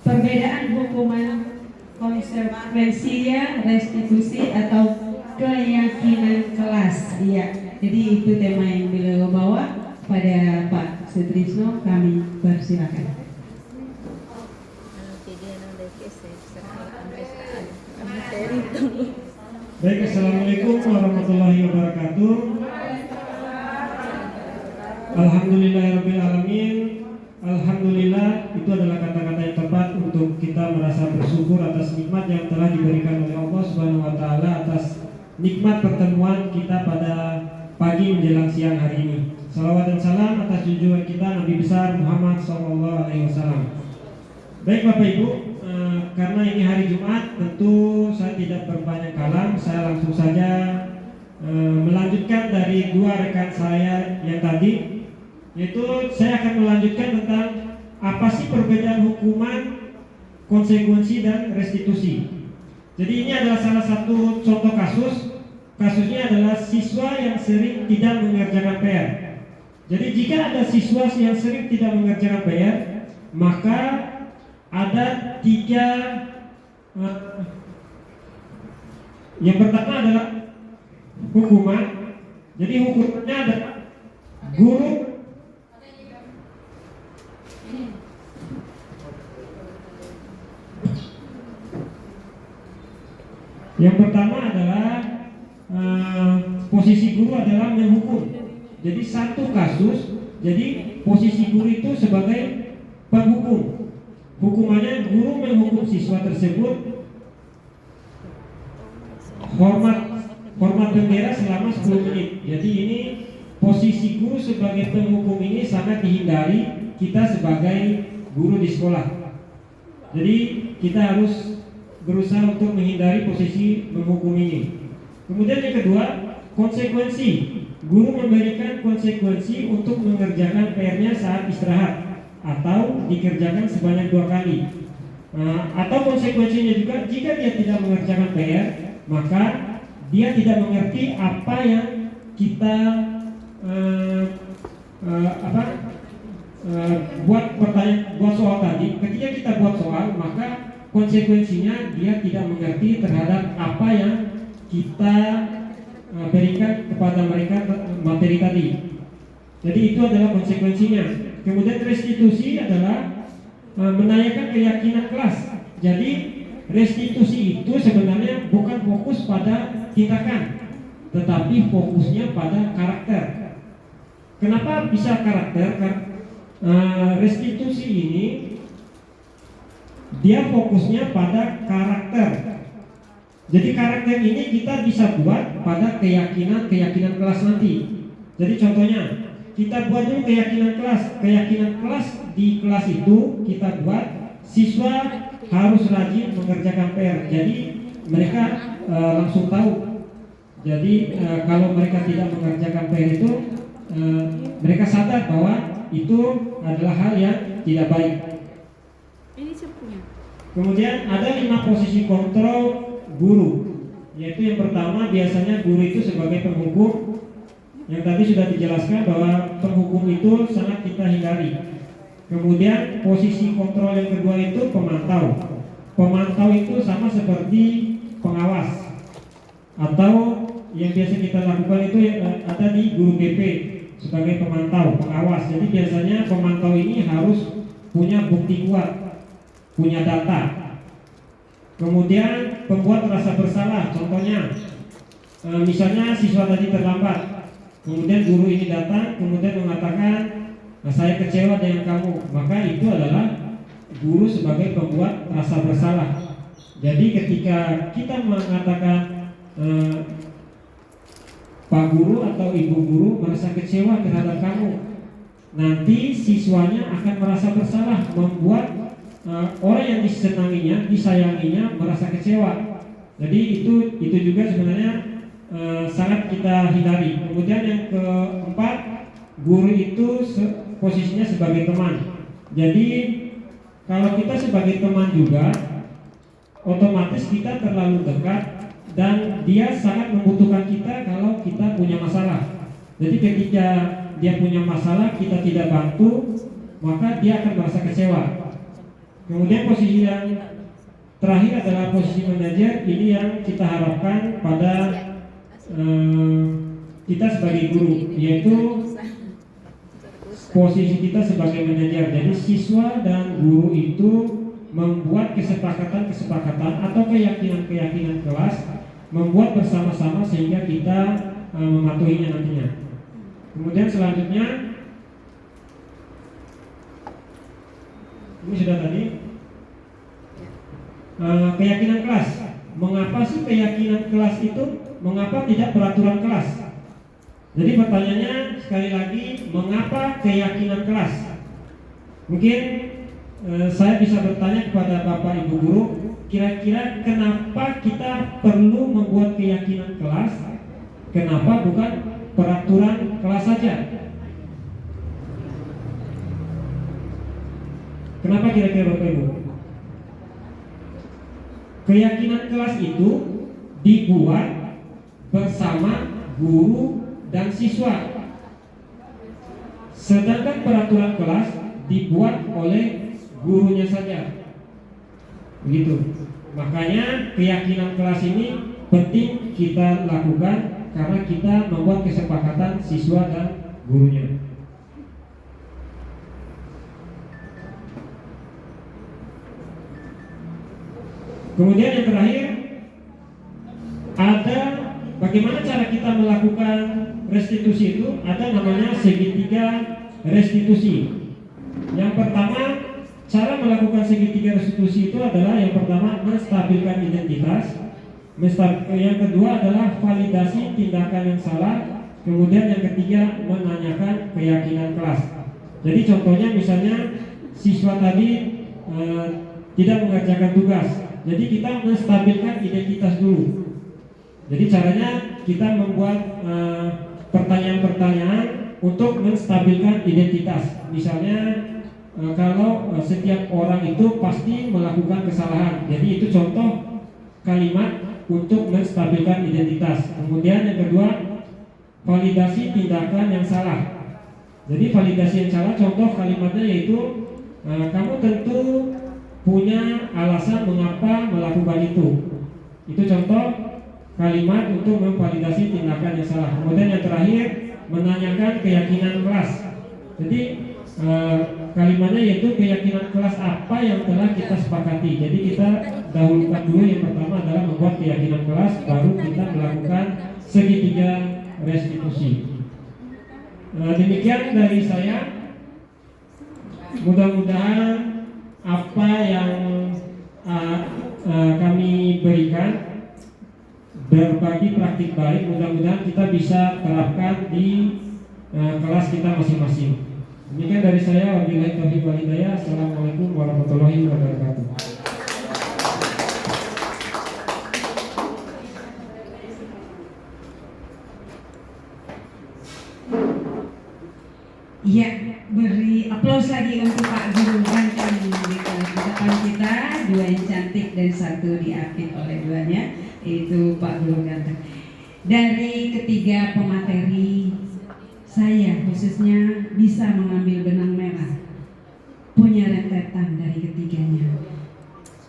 perbedaan hukuman konsekuensia, restitusi atau keyakinan kelas. Iya, jadi itu tema yang beliau bawa. Pada Pak Sutrisno kami persilakan.
Baik, assalamualaikum warahmatullahi wabarakatuh. Alhamdulillahirrahmanirrahim. Alhamdulillah itu adalah kata-kata yang tepat untuk kita merasa bersyukur atas nikmat yang telah diberikan oleh Allah Subhanahu wa taala, atas nikmat pertemuan kita pada pagi menjelang siang hari ini. Salawat dan salam atas junjungan kita Nabi besar Muhammad SAW. Baik Bapak Ibu, karena ini hari Jumat, tentu saya tidak berbanyak kalam. Saya langsung saja melanjutkan dari dua rekan saya yang tadi, yaitu saya akan melanjutkan tentang apa sih perbedaan hukuman, konsekuensi dan restitusi. Jadi ini adalah salah satu contoh kasus. Kasusnya adalah siswa yang sering tidak mengerjakan PR. Jadi jika ada siswa yang sering tidak mengerjakan PR, maka ada tiga. Yang pertama adalah hukuman. Jadi hukumannya adalah guru yang pertama adalah posisi guru adalah menghukum. Jadi satu kasus, jadi posisi guru itu sebagai penghukum. Hukumannya guru menghukum siswa tersebut hormat bendera selama 10 menit. Jadi ini posisi guru sebagai penghukum ini sangat dihindari kita sebagai guru di sekolah. Jadi kita harus berusaha untuk menghindari posisi menghukum ini. Kemudian yang kedua, konsekuensi. Guru memberikan konsekuensi untuk mengerjakan PR-nya saat istirahat atau dikerjakan sebanyak 2 kali. Atau konsekuensinya juga jika dia tidak mengerjakan PR, maka dia tidak mengerti apa yang kita buat soal tadi. Ketika kita buat soal, maka konsekuensinya dia tidak mengerti terhadap apa yang kita berikan kepada mereka materi tadi. Jadi itu adalah konsekuensinya. Kemudian restitusi adalah menanyakan keyakinan kelas. Jadi restitusi itu sebenarnya bukan fokus pada tindakan, tetapi fokusnya pada karakter. Kenapa bisa karakter? Restitusi ini dia fokusnya pada karakter. Jadi karakter ini kita bisa buat pada keyakinan kelas nanti. Jadi contohnya kita buat dulu keyakinan kelas di kelas itu kita buat siswa harus rajin mengerjakan PR. Jadi mereka langsung tahu. Jadi kalau mereka tidak mengerjakan PR itu mereka sadar bahwa itu adalah hal yang tidak baik. Kemudian ada 5 posisi kontrol guru, yaitu yang pertama biasanya guru itu sebagai penghukum. Yang tadi sudah dijelaskan bahwa penghukum itu sangat kita hindari. Kemudian posisi kontrol yang kedua itu pemantau. Pemantau itu sama seperti pengawas, atau yang biasa kita lakukan itu ada di guru BP sebagai pemantau, pengawas. Jadi biasanya pemantau ini harus punya bukti kuat, punya data. Kemudian pembuat rasa bersalah, contohnya misalnya siswa tadi terlambat, kemudian guru ini datang kemudian mengatakan saya kecewa dengan kamu, maka itu adalah guru sebagai pembuat rasa bersalah. Jadi ketika kita mengatakan Pak Guru atau Ibu Guru merasa kecewa terhadap kamu, nanti siswanya akan merasa bersalah, membuat orang yang disenanginya, disayanginya merasa kecewa. Jadi itu juga sebenarnya sangat kita hindari. Kemudian yang keempat, guru itu posisinya sebagai teman. Jadi kalau kita sebagai teman juga, otomatis kita terlalu dekat dan dia sangat membutuhkan kita kalau kita punya masalah. Jadi ketika dia punya masalah kita tidak bantu, maka dia akan merasa kecewa. Kemudian posisi yang terakhir adalah posisi manajer. Ini yang kita harapkan pada kita sebagai guru, yaitu posisi kita sebagai manajer. Jadi siswa dan guru itu membuat kesepakatan atau keyakinan kelas, membuat bersama-sama sehingga kita mematuhinya nantinya. Kemudian selanjutnya, ini sudah tadi keyakinan kelas. Mengapa sih keyakinan kelas itu? Mengapa tidak peraturan kelas? Jadi pertanyaannya sekali lagi, mengapa keyakinan kelas? Mungkin saya bisa bertanya kepada Bapak Ibu Guru, kira-kira kenapa kita perlu membuat keyakinan kelas? Kenapa bukan peraturan kelas saja? Kenapa kira-kira Bapak Ibu? Keyakinan kelas itu dibuat bersama guru dan siswa. Sedangkan peraturan kelas dibuat oleh gurunya saja. Begitu. Makanya keyakinan kelas ini penting kita lakukan karena kita membuat kesepakatan siswa dan gurunya. Kemudian yang terakhir, ada bagaimana cara kita melakukan restitusi itu? Ada namanya segitiga restitusi. Yang pertama, cara melakukan segitiga restitusi itu adalah yang pertama menstabilkan identitas, yang kedua adalah validasi tindakan yang salah, kemudian yang ketiga menanyakan keyakinan kelas. Jadi contohnya misalnya siswa tadi tidak mengerjakan tugas, jadi kita menstabilkan identitas dulu. Jadi caranya kita membuat pertanyaan-pertanyaan untuk menstabilkan identitas. Misalnya kalau setiap orang itu pasti melakukan kesalahan, jadi itu contoh kalimat untuk menstabilkan identitas. Kemudian yang kedua, validasi tindakan yang salah. Jadi validasi yang salah, contoh kalimatnya yaitu kamu tentu punya alasan mengapa melakukan itu. Itu contoh kalimat untuk memvalidasi tindakan yang salah. Kemudian yang terakhir, menanyakan keyakinan kelas. Jadi kalimatnya yaitu keyakinan kelas apa yang telah kita sepakati. Jadi kita dahulukan dulu, yang pertama adalah membuat keyakinan kelas, baru kita melakukan segitiga restitusi. Demikian dari saya. Mudah-mudahan apa yang kami berikan berbagi praktik baik, mudah-mudahan kita bisa terapkan di kelas kita masing-masing. Demikian dari saya. Wabillahi taufiq wal hidayah. Assalamualaikum warahmatullahi wabarakatuh.
Iya, beri aplaus lagi untuk Pak Guru Ganteng di kelas depan kita, dua yang cantik dan satu diapit oleh duanya, itu Pak Guru Ganteng. Dari ketiga pemateri, saya khususnya bisa mengambil benang merah, punya rentetan dari ketiganya.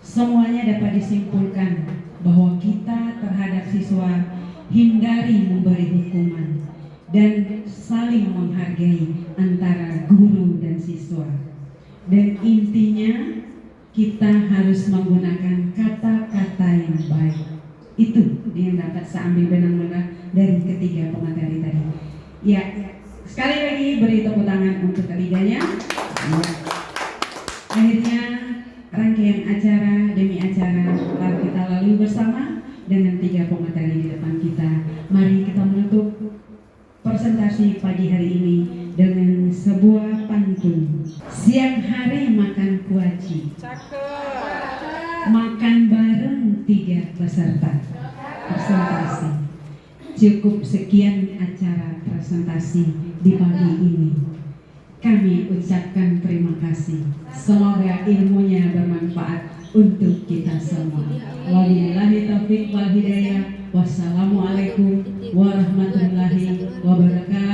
Semuanya dapat disimpulkan bahwa kita terhadap siswa hindari memberi hukuman dan saling menghargai antara guru dan siswa. Dan intinya kita harus menggunakan kata-kata yang baik. Itu yang dapat saya ambil benang merah dari ketiga pemateri tadi. Ya, sekali lagi beri tepuk tangan untuk ketiganya. Ya. Akhirnya rangkaian acara demi acara telah kita lalui bersama dengan tiga pemateri di depan kita. Mari kita menutup presentasi pagi hari ini dengan sebuah pantun. Siang hari makan kuaci, makan bareng 3 peserta presentasi. Cukup sekian acara presentasi di pagi ini. Kami ucapkan terima kasih. Semoga ilmunya bermanfaat untuk kita semua. Wabillahi taufiq wal hidayah. Wassalamualaikum warahmatullahi wabarakatuh.